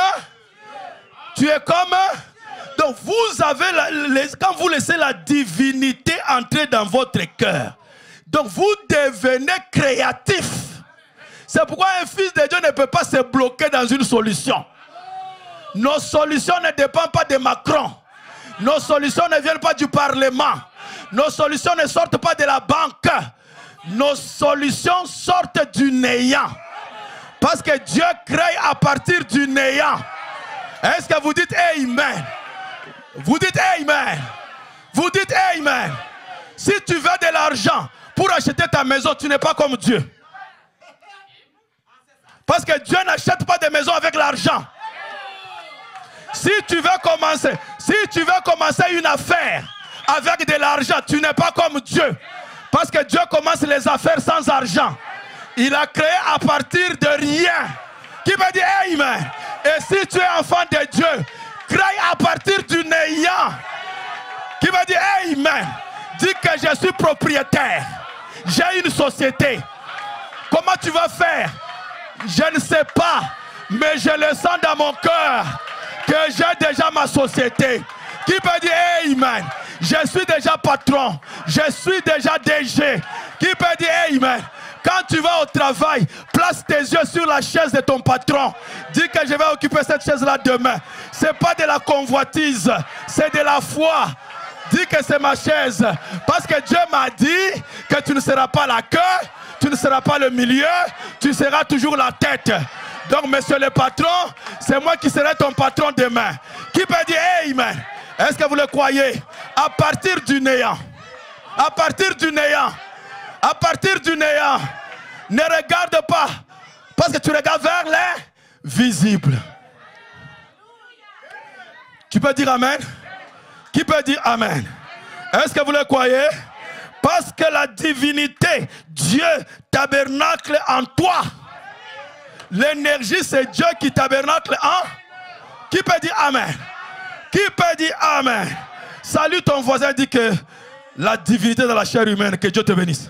Donc vous avez, quand vous laissez la divinité entrer dans votre cœur, donc vous devenez créatif. C'est pourquoi un fils de Dieu ne peut pas se bloquer dans une solution. Nos solutions ne dépendent pas de Macron. Nos solutions ne viennent pas du Parlement. Nos solutions ne sortent pas de la banque. Nos solutions sortent du néant. Parce que Dieu crée à partir du néant. Est-ce que vous dites Amen? Vous dites Amen. Vous dites Amen. Si tu veux de l'argent pour acheter ta maison, tu n'es pas comme Dieu. Parce que Dieu n'achète pas de maison avec l'argent. Si tu veux commencer une affaire avec de l'argent, tu n'es pas comme Dieu. Parce que Dieu commence les affaires sans argent. Il a créé à partir de rien. Qui peut dire Amen? Et si tu es enfant de Dieu, crée à partir du néant. Qui va dire Amen? Dis que je suis propriétaire. J'ai une société. Comment tu vas faire? Je ne sais pas. Mais je le sens dans mon cœur que j'ai déjà ma société. Qui peut dire Amen? Je suis déjà patron. Je suis déjà DG. Qui peut dire Amen? Quand tu vas au travail, place tes yeux sur la chaise de ton patron. Dis que je vais occuper cette chaise-là demain. Ce n'est pas de la convoitise, c'est de la foi. Dis que c'est ma chaise. Parce que Dieu m'a dit que tu ne seras pas la queue, tu ne seras pas le milieu, tu seras toujours la tête. Donc, monsieur le patron, c'est moi qui serai ton patron demain. Qui peut dire Amen? Est-ce que vous le croyez? À partir du néant. À partir du néant. À partir du néant. Ne regarde pas. Parce que tu regardes vers l'invisible. Tu peux dire Amen? Qui peut dire Amen? Est-ce que vous le croyez? Parce que la divinité, Dieu tabernacle en toi. L'énergie, c'est Dieu qui tabernacle en. Qui peut dire Amen? Qui peut dire Amen? Salue ton voisin, dis que la divinité dans la chair humaine, que Dieu te bénisse.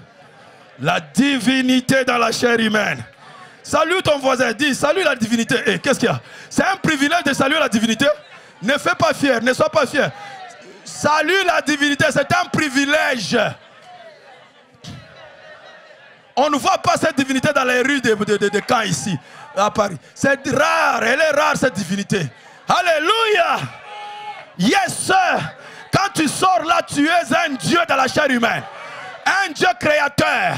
La divinité dans la chair humaine. Salue ton voisin, dis salue la divinité. Et qu'est-ce qu'il y a? C'est un privilège de saluer la divinité. Ne fais pas fier, ne sois pas fier. Salut la divinité, c'est un privilège. On ne voit pas cette divinité dans les rues de Caen ici, à Paris. C'est rare, elle est rare cette divinité. Alléluia. Yes, sir. Quand tu sors là, tu es un Dieu dans la chair humaine. Un Dieu créateur.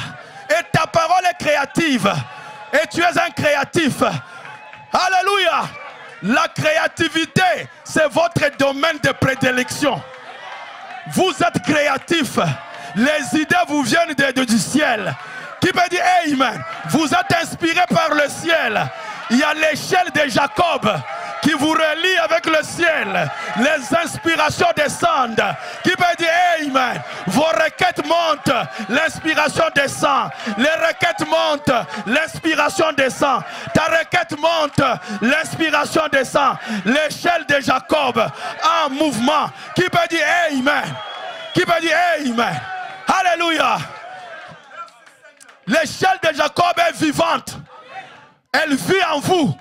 Et ta parole est créative. Et tu es un créatif. Alléluia. La créativité, c'est votre domaine de prédilection. Vous êtes créatif. Les idées vous viennent du ciel. Qui peut dire Amen? Vous êtes inspiré par le ciel. Il y a l'échelle de Jacob qui vous relie avec le ciel. Les inspirations descendent. Qui peut dire Amen? Vos requêtes montent, l'inspiration descend. Les requêtes montent, l'inspiration descend. Ta requête monte, l'inspiration descend. L'échelle de Jacob en mouvement. Qui peut dire Amen? Qui peut dire Amen? Alléluia. L'échelle de Jacob est vivante. Elle vit en vous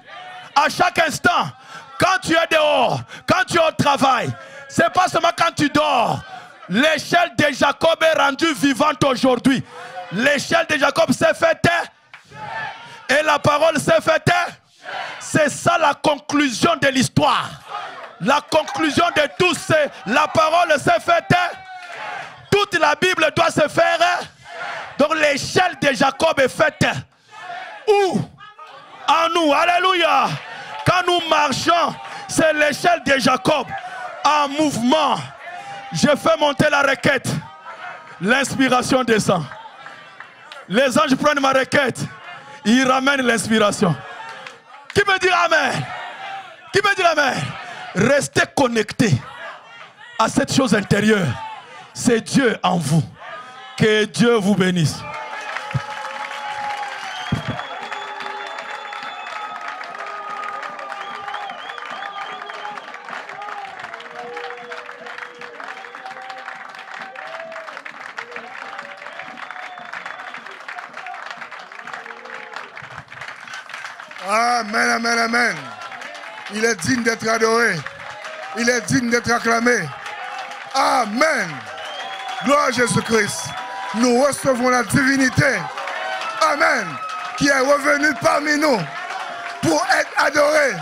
à chaque instant. Quand tu es dehors, quand tu es au travail, c'est pas seulement quand tu dors. L'échelle de Jacob est rendue vivante aujourd'hui. L'échelle de Jacob s'est faite et la parole s'est faite. C'est ça la conclusion de l'histoire. La conclusion de tout, c'est la parole s'est faite. Toute la Bible doit se faire. Donc l'échelle de Jacob est faite. Où? En nous. Alléluia. Quand nous marchons, c'est l'échelle de Jacob en mouvement. Je fais monter la requête. L'inspiration descend. Les anges prennent ma requête. Ils ramènent l'inspiration. Qui peut dire Amen? Qui peut dire Amen? Restez connectés à cette chose intérieure. C'est Dieu en vous. Que Dieu vous bénisse. Amen, amen, amen. Il est digne d'être adoré. Il est digne d'être acclamé. Amen. Gloire à Jésus-Christ. Nous recevons la divinité. Amen. Qui est revenue parmi nous pour être adoré.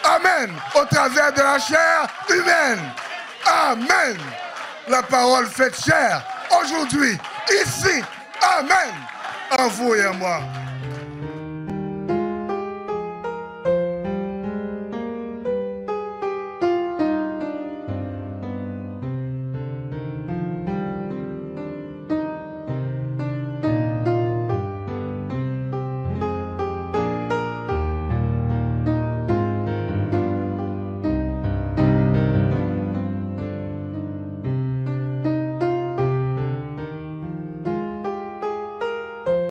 Amen. Au travers de la chair humaine. Amen. La parole faite chair aujourd'hui, ici. Amen. En vous et en moi.